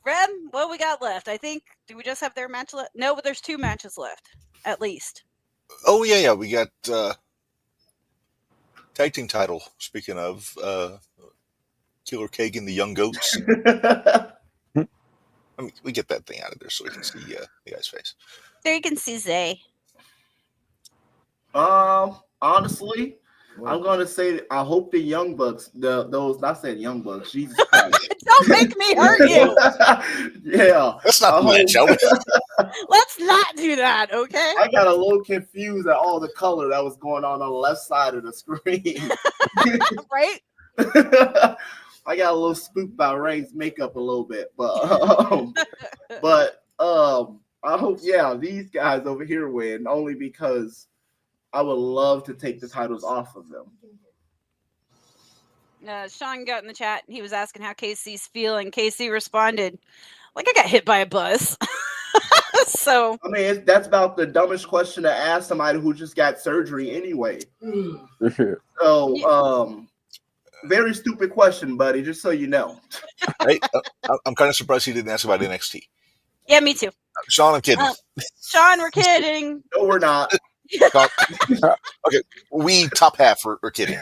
Reb, what we got left? I think. Do we just have their match left? No, but there's 2 matches left, at least. Oh yeah. We got tag team title. Speaking of Killer Cake and the Young Goats. I mean, we get that thing out of there so we can see the guy's face. There you can see Zay. Honestly, I'm gonna say I hope the Young Bucks, those I said Young Bucks, Jesus Christ. Don't make me hurt you. Yeah. That's not the match, shall we? Let's not do that, okay? I got a little confused at all the color that was going on the left side of the screen. Right? I got a little spooked by Ray's makeup a little bit, but I hope these guys over here win only because I would love to take the titles off of them. Sean got in the chat and he was asking how Casey's feeling. Casey responded, like I got hit by a bus. So I mean, that's about the dumbest question to ask somebody who just got surgery anyway. So very stupid question, buddy, just so you know. Hey, I'm kind of surprised he didn't ask about NXT. Yeah, me too. Sean, I'm kidding. Sean, we're kidding. No, we're not. Okay, we top half are kidding.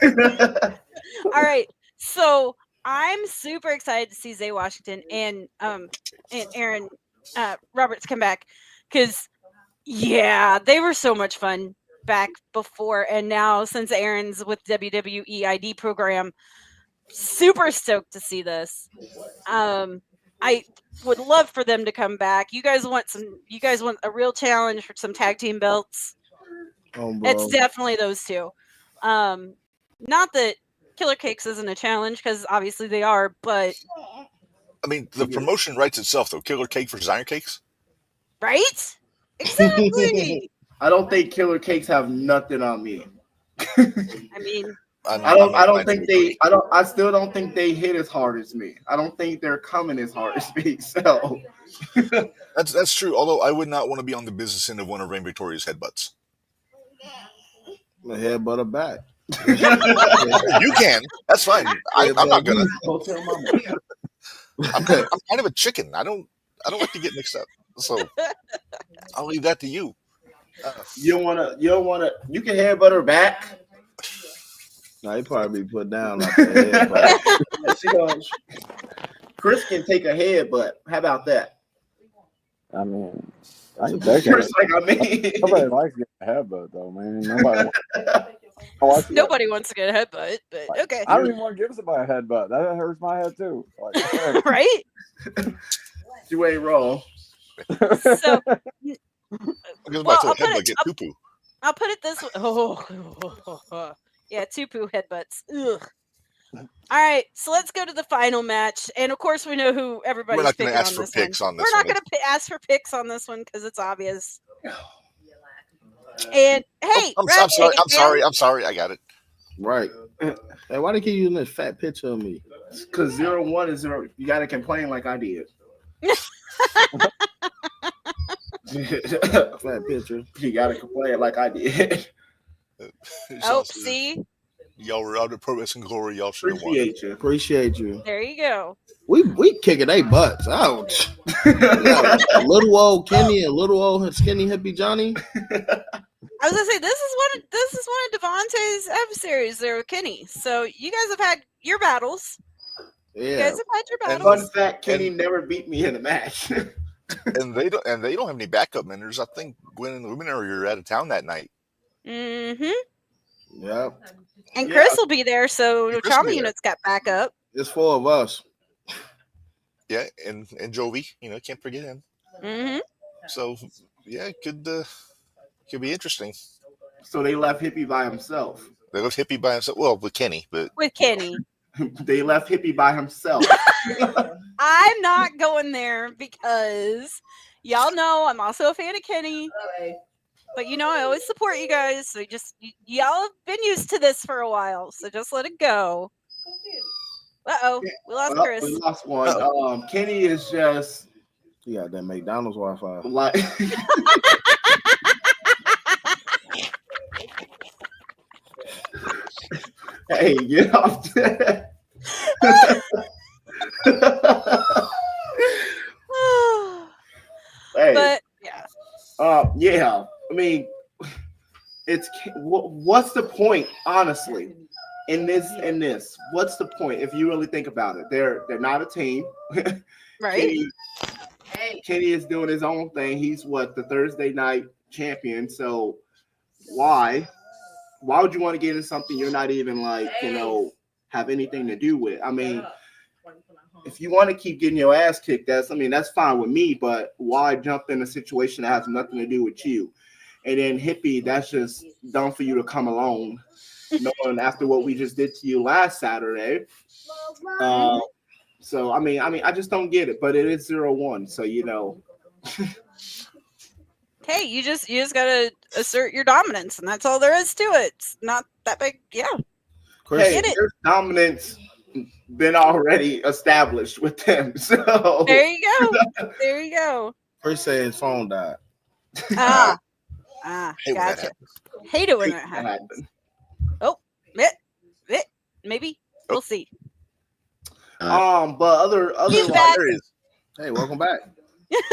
All right, so I'm super excited to see Zay Washington and Aaron Roberts come back because they were so much fun back before, and now since Aaron's with WWE ID program, super stoked to see this. I would love for them to come back. You guys want a real challenge for some tag team belts? It's definitely those 2. Not that Killer Cakes isn't a challenge because obviously they are, but I mean the promotion writes itself though. Killer Cake versus Iron Cakes, right? Exactly. I don't think Killer Cakes have nothing on me. I mean, I still don't think they hit as hard as me. I don't think they're coming as hard as me. So that's true. Although I would not want to be on the business end of one of Reign Victoria's headbutts. The headbutt her back. You can. That's fine. I'm not gonna. I'm kind of a chicken. I don't like to get mixed up. So I'll leave that to you. You don't wanna. You can headbutt her back. No, he probably be put down like the headbutt. Chris can take a headbutt. How about that? I mean, Chris, nobody likes getting a headbutt though, man. Nobody wants to get a headbutt, but okay. I don't even want to give somebody a headbutt. That hurts my head too. Right? You ain't wrong. So, I'll put it this way. Yeah, 2 poo headbutts. Ugh. All right, so let's go to the final match, and of course we know who everybody's picking on this one. We're not going to ask for picks on this one because it's obvious. And hey, I'm sorry, I got it. Right. Hey, why they keep using this fat picture of me? Because 0-1 is 0. You got to complain like I did. Fat picture. You got to complain like I did. See? Y'all were out of Pro Wrestling Glory. Y'all should have won. Appreciate you. There you go. We kicking they butts. Ouch. Little old Kenny and little old skinny hippie Johnny. I was gonna say this is one of Devontae's adversaries there with Kenny. So you guys have had your battles. Yeah. You guys have had your battles. Fun fact: Kenny never beat me in a match. and they don't have any backup members. I think Gwen and the Luminary are out of town that night. Mm-hmm. Yep. And Chris will be there, so Trauma Unit's got backup. It's 4 of us. Yeah, and Jovi, can't forget him. Mm-hmm. So yeah, it could be interesting. So they left Hippie by himself. They left Hippie by himself. Well, with Kenny, but with Kenny. They left Hippie by himself. I'm not going there because y'all know I'm also a fan of Kenny. But I always support you guys. So y'all have been used to this for a while. So just let it go. Uh-oh. We lost Chris. We lost one. Kenny is just... He got that McDonald's Wi-Fi. Like... Hey, get off that. Hey. But yeah. Yeah. I mean, what's the point, honestly, in this? What's the point if you really think about it? They're not a team. Right. Kenny is doing his own thing. He's the Thursday night champion. So why would you want to get into something you're not even have anything to do with? I mean, if you want to keep getting your ass kicked, that's fine with me, but why jump in a situation that has nothing to do with you? And then Hippie, that's just dumb for you to come alone, knowing after what we just did to you last Saturday. So I just don't get it, but it is 0-1, so Hey, you just gotta assert your dominance, and that's all there is to it. It's not that big, yeah. Hey, there's dominance been already established with them. So there you go. There you go. Chris said his phone died. Gotcha. Hate it when that happens. Oh, maybe we'll see. But other He's back. Hey, welcome back.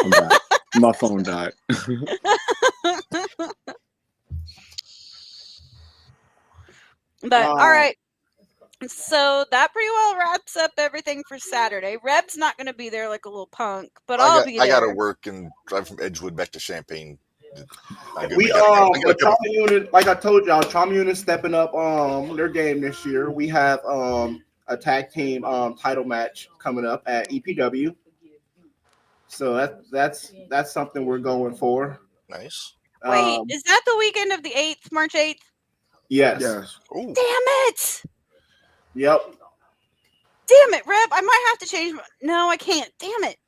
I'm back. My phone died. But all right. So that pretty well wraps up everything for Saturday. Reb's not going to be there like a little punk, but I'll be there. I got to work and drive from Edgewood back to Champaign. Trauma Unit, like I told y'all, Trauma Unit stepping up their game this year. We have a tag team title match coming up at EPW. So that's something we're going for. Nice. Wait, is that the weekend of the 8th, March 8th? Yes. Ooh. Damn it! Yep. Damn it, Reb! I might have to change. No, I can't. Damn it!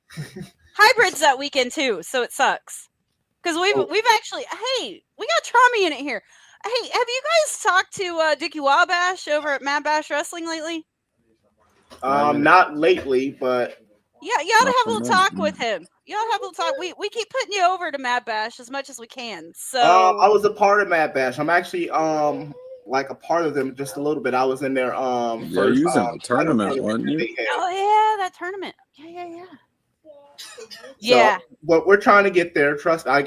Hybrid's that weekend too, so it sucks. Because we've actually, hey, we got Trauma Unit here. Hey, have you guys talked to Dickie Wabash over at Mad Bash Wrestling lately? Not lately, but yeah, you ought to have a little talk with him. You ought to have a little talk. We keep putting you over to Mad Bash as much as we can. So I was a part of Mad Bash. I'm actually like a part of them just a little bit. I was in their first a tournament, wasn't you? Oh yeah, that tournament. Yeah. So, but we're trying to get there. Trust, I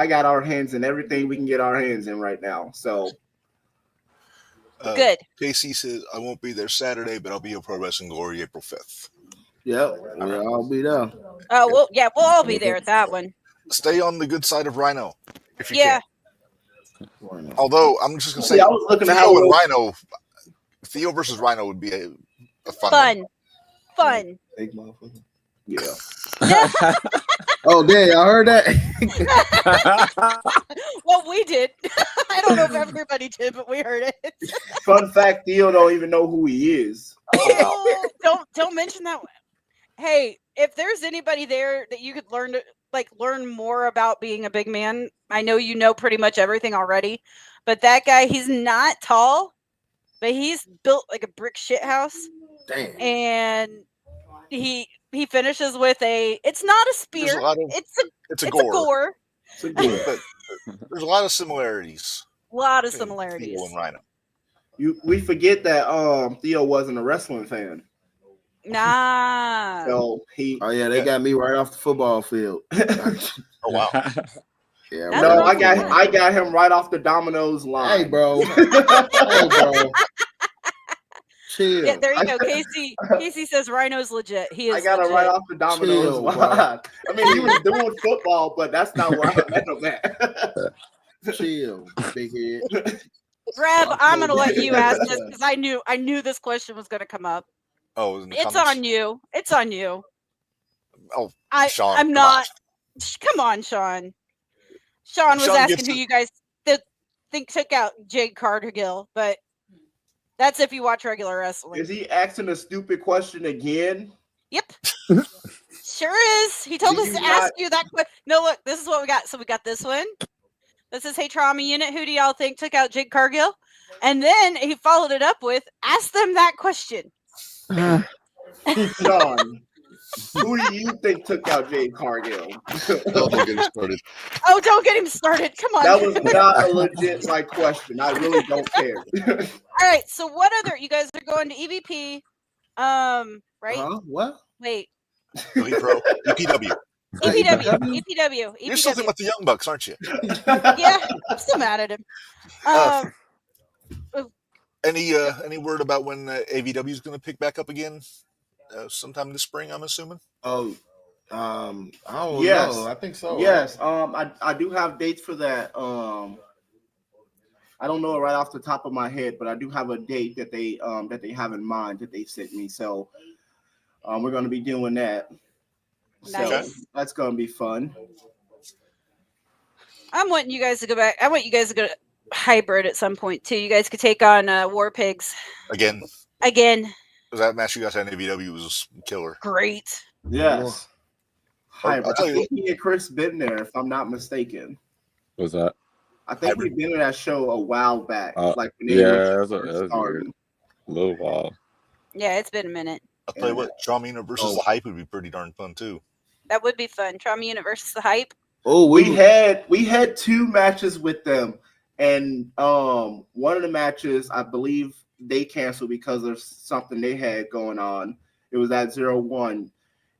got our hands in everything we can get our hands in right now. So good. Casey says I won't be there Saturday, but I'll be at Pro Wrestling Glory April 5th. Yep, I'll be there. Oh well, yeah, we'll all be there at that one. Stay on the good side of Rhino if you can. Although I'm just gonna say, I was looking at how Rhino, Theo versus Rhino would be a fun. Big motherfucker. Yeah. Oh, damn, y'all heard that? Well, we did. I don't know if everybody did, but we heard it. Fun fact, Theo don't even know who he is. Oh, don't mention that one. Hey, if there's anybody there that you could learn more about being a big man, I know you know pretty much everything already, but that guy, he's not tall, but he's built like a brick shit house. Damn. And he finishes with it's not a spear. It's a gore. But there's a lot of similarities. Theo and Rhino. We forget that Theo wasn't a wrestling fan. Nah. So they got me right off the football field. Oh wow. Yeah. No, I got him right off the Domino's line. Hey, bro. Chill. Yeah, there you go. Casey says Rhino's legit. He is. I got him right off the Domino's line. I mean, he was doing football, but that's not where I met him at. Chill, big head. Reb, I'm gonna let you ask this because I knew this question was gonna come up. Oh, it's on you. It's on you. Oh, Sean, I'm not. Come on, Sean. Sean was asking who you guys think took out Jade Cartergill, but That's if you watch regular wrestling. Is he asking a stupid question again? Yep. Sure is. He told us to ask you that question. No, look, this is what we got. So we got this one. This is, hey, trauma unit, who do y'all think took out Jade Cargill? And then he followed it up with, ask them that question. John, who do you think took out Jade Cargill? Don't get him started. Oh, don't get him started. Come on. That was not a legit question. I really don't care. All right. So what other? You guys are going to EVP, right? What? Wait. Pro, EPW. EPW. You're still thinking about the Young Bucks, aren't you? Yeah, I'm still mad at him. Any word about when AVW is going to pick back up again? Sometime this spring, I'm assuming. Oh, I don't know. I think so. Yes. I do have dates for that. I don't know it right off the top of my head, but I do have a date that they have in mind that they sent me. So we're going to be doing that. Nice. So that's going to be fun. I'm wanting you guys to go back. I want you guys to go to hybrid at some point too. You guys could take on War Pigs again. Because that match you guys had in AVW was killer. Great. Yes. Hybrid. I think me and Chris been there, if I'm not mistaken. What's that? I think we've been to that show a while back. Like when that's a little while. Yeah, it's been a minute. I'll tell you what, Trauma Unit versus the Hype would be pretty darn fun too. That would be fun. Trauma Unit versus the Hype. Oh, we had 2 matches with them, and one of the matches I believe they canceled because of something they had going on. It was at 0-1,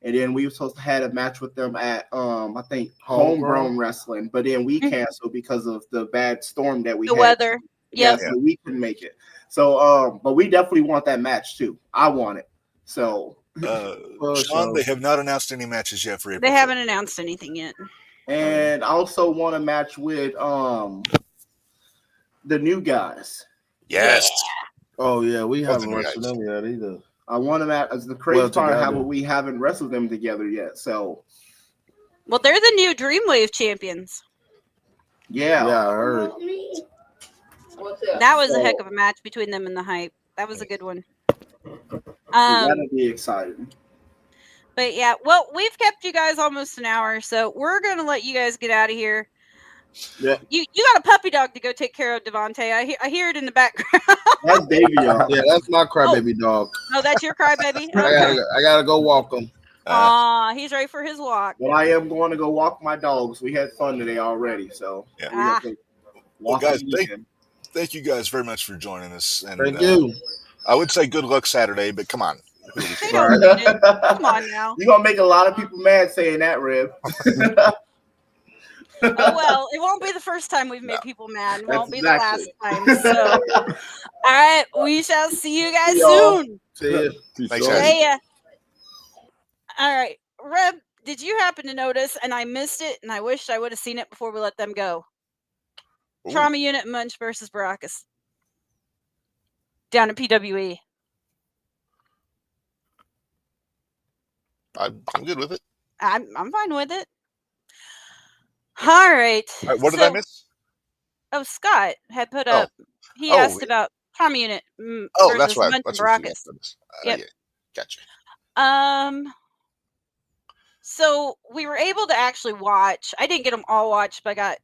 and then we were supposed to have a match with them at I think Homegrown Wrestling, but then we canceled because of the bad storm that we had. The weather. Yep. So we couldn't make it. So but we definitely want that match too. I want it. So Sean, they have not announced any matches yet for April. They haven't announced anything yet. And I also want a match with the new guys. Yes. Yeah. Oh yeah, we haven't wrestled them yet either. I want them as the crazy part how we haven't wrestled them together yet. So well, they're the new Dreamwave champions. Yeah. Yeah, I heard. That was a heck of a match between them and the Hype. That was a good one. That'll be exciting. But yeah, well, we've kept you guys almost an hour, so we're gonna let you guys get out of here. Yeah. You got a puppy dog to go take care of, Devontae. I hear it in the background. That's baby dog. Yeah, that's my crybaby dog. Oh, that's your crybaby? Okay. I gotta go walk him. He's ready for his walk. Well, I am going to go walk my dogs. We had fun today already, so yeah. Well, guys, thank you guys very much for joining us. And thank you. I would say good luck Saturday, but come on. Come on now. You're gonna make a lot of people mad saying that, Reb. Oh well, it won't be the first time we've made people mad. It won't be the last time. So, all right, we shall see you guys soon. See ya. Thanks, guys. All right, Reb, did you happen to notice? And I missed it, and I wished I would have seen it before we let them go. Ooh. Trauma Unit Munch versus Baracus down at PWE. I'm good with it. I'm fine with it. All right. What did I miss? Oh, Scott had put up. He asked about Trauma Unit. That's right. Munch and Baracus. Yep. Yeah. Gotcha. So we were able to actually watch. I didn't get them all watched, but I got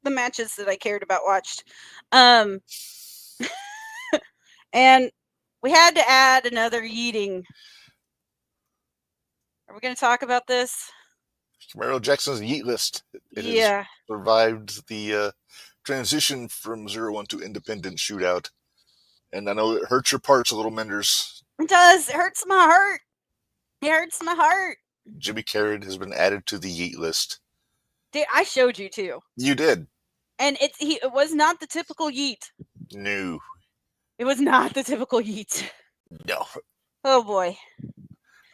the matches that I cared about watched. And we had to add another yeeting. Are we going to talk about this? Camaro Jackson's yeet list. It has survived the transition from 0-1 to independent shootout. And I know it hurts your parts a little, Minderz. It does. It hurts my heart. It hurts my heart. Jimmy Carrot has been added to the yeet list. I showed you too. You did. And it was not the typical yeet. No. It was not the typical yeet. No. Oh boy.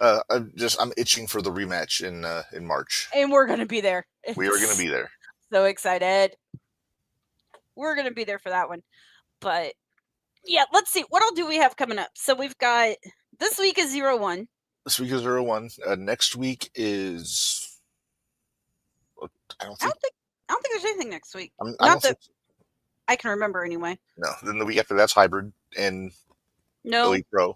I'm itching for the rematch in March. And we're gonna be there. We are gonna be there. So excited. We're gonna be there for that one. But yeah, let's see. What all do we have coming up? So we've got this week is 0-1. This week is 0-1. Next week is I don't think there's anything next week. I can remember anyway. No. Then the week after that's hybrid. and No. Elite Pro.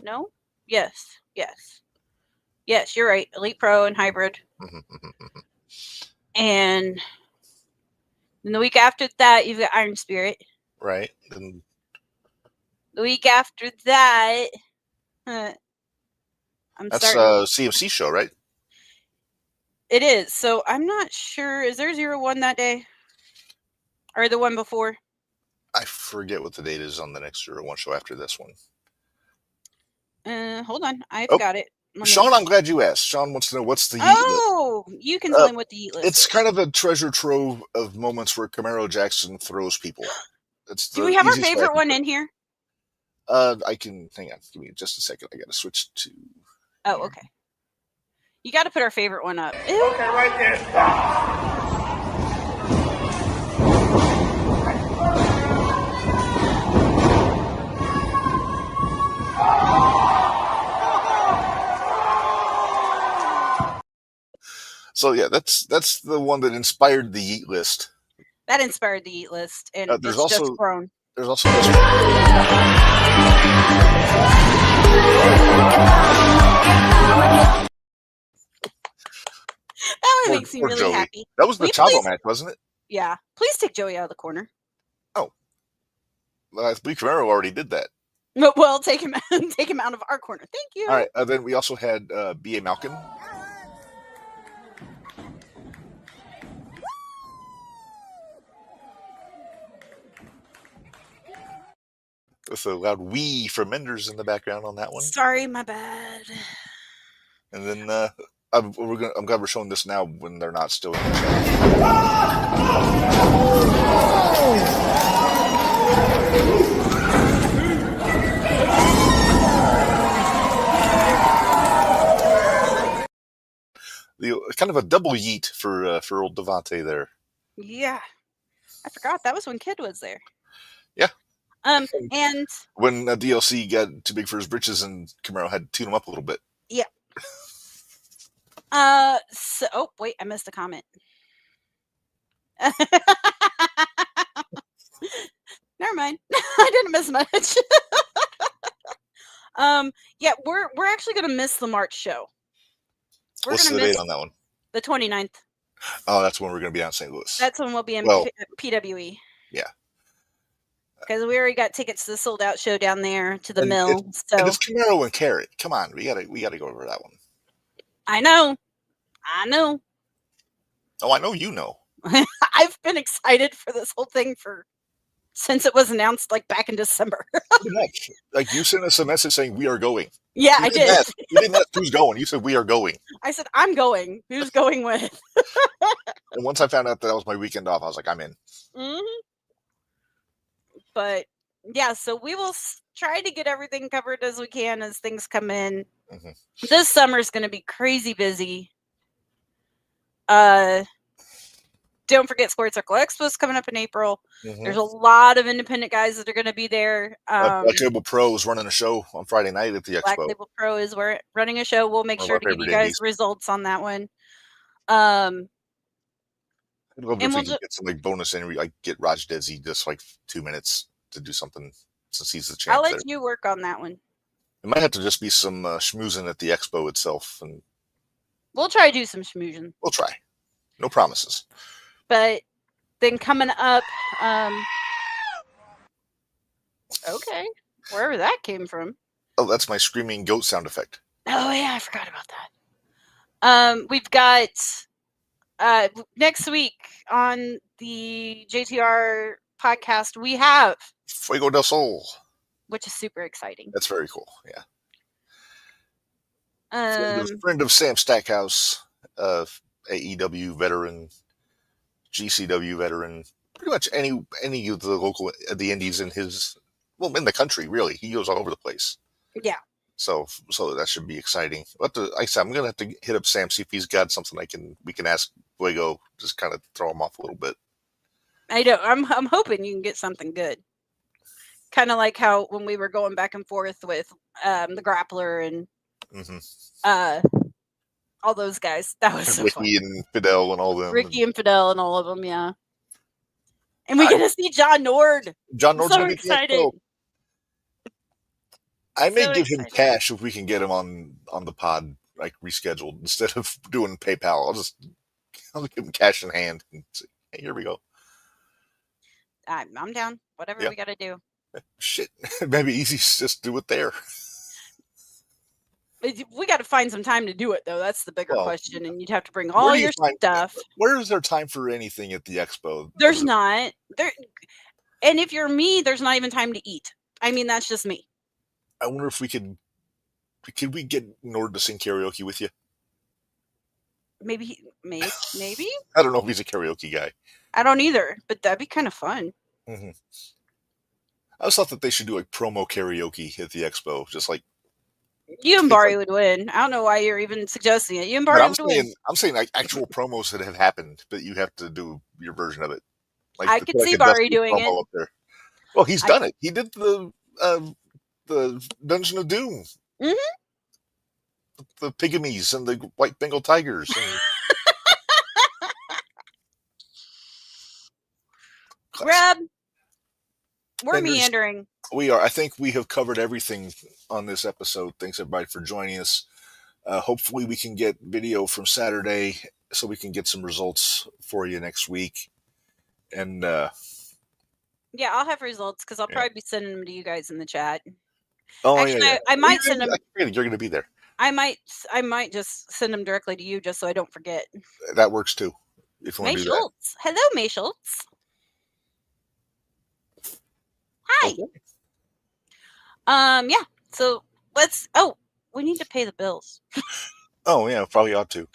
No? Yes. Yes, you're right. Elite Pro and Hybrid. And then the week after that, you've got Iron Spirit. Right. And the week after that, that's a CMC show, right? It is. So I'm not sure. Is there 0-1 that day? Or the one before? I forget what the date is on the next 0-1 show after this one. Hold on. I've got it. Sean, I'm glad you asked. Sean wants to know what's the Yeet list. You can tell him what the Yeet list is. It's kind of a treasure trove of moments where Camaro Jackson throws people. Do we have our favorite one in here? I can, hang on. Give me just a second. I got to switch to. Oh, okay. You got to put our favorite one up. Okay, right there. So yeah, that's the one that inspired the Yeet list. That inspired the Yeet list, and there's it's also just grown. There's also. That one makes me really happy. That was the Chavo match, wasn't it? Yeah. Please take Joey out of the corner. Oh. Well, I believe Camaro already did that. Well, take him out of our corner. Thank you. All right. Then we also had B.A. Malkin. With a loud wee from Minderz in the background on that one. Sorry, my bad. And then I'm glad we're showing this now when they're not still in the chat. Kind of a double yeet for old Devontae there. Yeah, I forgot that was when Kid was there. Yeah. And when DLC got too big for his britches and Camaro had to tune him up a little bit. Yeah. So wait, I missed a comment. Never mind. I didn't miss much. Yeah, we're actually gonna miss the March show. What's the date on that one? The 29th. Oh, that's when we're gonna be down in St. Louis. That's when we'll be in PWE. Yeah. Because we already got tickets to the sold out show down there to the mill. And it's Camaro and Carrot. Come on, we gotta go over that one. I know. Oh, I know you know. I've been excited for this whole thing since it was announced, like back in December. Like you sent us a message saying we are going. Yeah, I did. You didn't ask who's going. You said we are going. I said I'm going. Who's going with? And once I found out that was my weekend off, I was like, I'm in. Mm-hmm. But yeah, so we will try to get everything covered as we can as things come in. Mm-hmm. This summer is going to be crazy busy. Don't forget Sports Circle Expo is coming up in April. Mm-hmm. There's a lot of independent guys that are going to be there. Black Label Pro is running a show on Friday night at the Expo. Black Label Pro is running a show. We'll make sure to give you guys results on that one. I'd love if we could get some bonus interview, like get Raj Desi just 2 minutes to do something since he's the champ. I'll let you work on that one. It might have to just be some schmoozing at the Expo itself, and we'll try to do some schmoozing. We'll try. No promises. But then coming up, okay, wherever that came from. Oh, that's my screaming goat sound effect. Oh yeah, I forgot about that. We've got next week on the JTR podcast, we have Fuego del Sol, which is super exciting. That's very cool. Yeah. Friend of Sam Stackhouse, AEW veteran, GCW veteran, pretty much any of the indies in in the country, really. He goes all over the place. Yeah. So that should be exciting. But like I said, I'm gonna have to hit up Sam, see if he's got something we can ask Fuego, just kind of throw him off a little bit. I know. I'm hoping you can get something good. Kind of like how when we were going back and forth with the Grappler and all those guys. That was so Ricky fun. And Fidel and all them. Ricky and Fidel and all of them, yeah. And we get to see John Nord. John Nord's so going to be excited. Expo. I may So give him excited. cash if we can get him on the pod, like rescheduled, instead of doing PayPal. I'll give him cash in hand and say, hey, here we go. I'm down. Whatever we got to do. Shit, maybe easy just do it there. We got to find some time to do it, though. That's the bigger question, and you'd have to bring Where all do you your find- stuff. Where is there time for anything at the expo? There's not. And if you're me, there's not even time to eat. I mean, that's just me. I wonder if we could we get Nord to sing karaoke with you? Maybe. I don't know if he's a karaoke guy. I don't either, but that'd be kind of fun. Mm-hmm. I always thought that they should do like promo karaoke at the expo, just like you and Barry would win. I don't know why you're even suggesting it. You and Barry would win. I'm saying like actual promos that have happened, but you have to do your version of it. Like I could see Barry doing it. Up there. Well, he's done it. He did the Dungeon of Doom. Mm-hmm. The Pygmies and the White Bengal Tigers. And... Reb, we're meandering. We are. I think we have covered everything on this episode. Thanks everybody for joining us. Hopefully we can get video from Saturday so we can get some results for you next week. And yeah, I'll have results because I'll probably be sending them to you guys in the chat. Oh, actually, yeah. I might send them. You're going to be there. I might just send them directly to you just so I don't forget. That works too. If you want May to do Schultz. that. Hello, May Schultz. Hi. Okay. Yeah. So let's. Oh, we need to pay the bills. Oh yeah, probably ought to.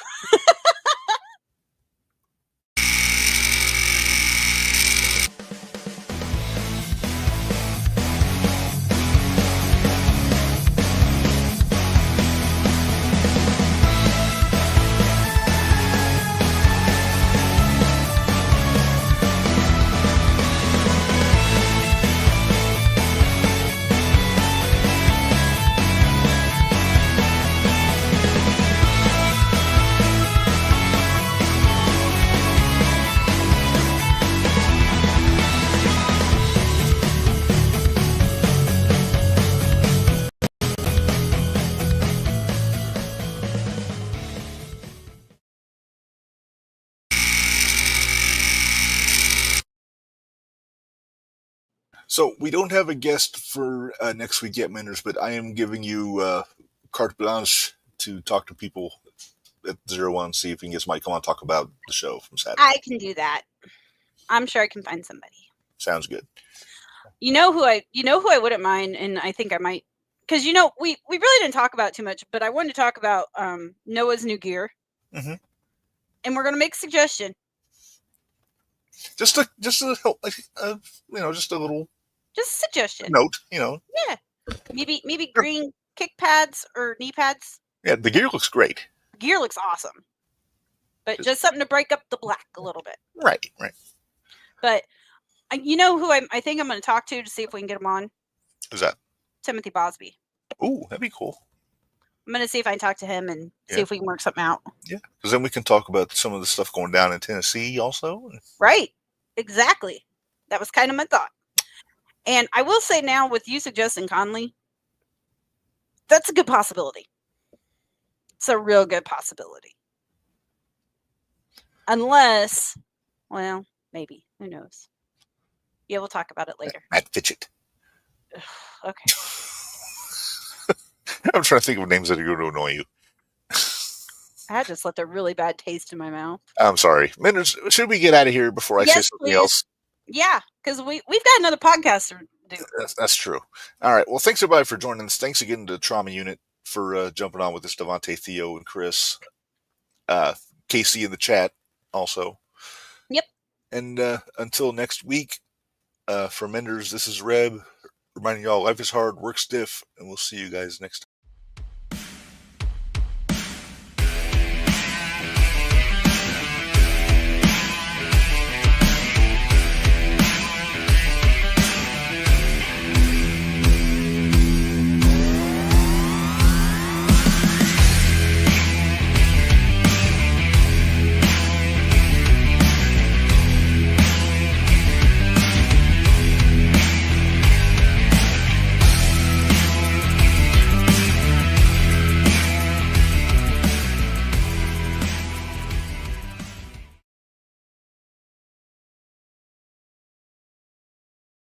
So we don't have a guest for next week yet, Minderz, but I am giving you carte blanche to talk to people at 01, see if you can get somebody to come on and talk about the show from Saturday. I can do that. I'm sure I can find somebody. Sounds good. You know who I wouldn't mind, and I think I might, because we really didn't talk about too much, but I wanted to talk about Noah's new gear, and we're gonna make a suggestion. Just a little. Just a suggestion. Note, Yeah. Maybe green kick pads or knee pads. Yeah, the gear looks great. The gear looks awesome. But just something to break up the black a little bit. Right. But you know who I think I'm going to talk to see if we can get him on? Who's that? Timothy Bosby. Ooh, that'd be cool. I'm going to see if I can talk to him and see if we can work something out. Yeah, because then we can talk about some of the stuff going down in Tennessee also. Right. Exactly. That was kind of my thought. And I will say now, with you suggesting Conley, that's a good possibility. It's a real good possibility. Unless, well, maybe. Who knows? Yeah, we'll talk about it later. Matt Fitchett. Okay. I'm trying to think of names that are going to annoy you. I just left a really bad taste in my mouth. I'm sorry. Minderz, should we get out of here before I say something else? Yeah, because we've got another podcast to do. That's true. All right. Well, thanks everybody for joining us. Thanks again to the Trauma Unit for jumping on with us, Devontae, Theo, and Chris. Casey in the chat also. Yep. And until next week, for Minderz, this is Reb, reminding y'all life is hard, work stiff, and we'll see you guys next time.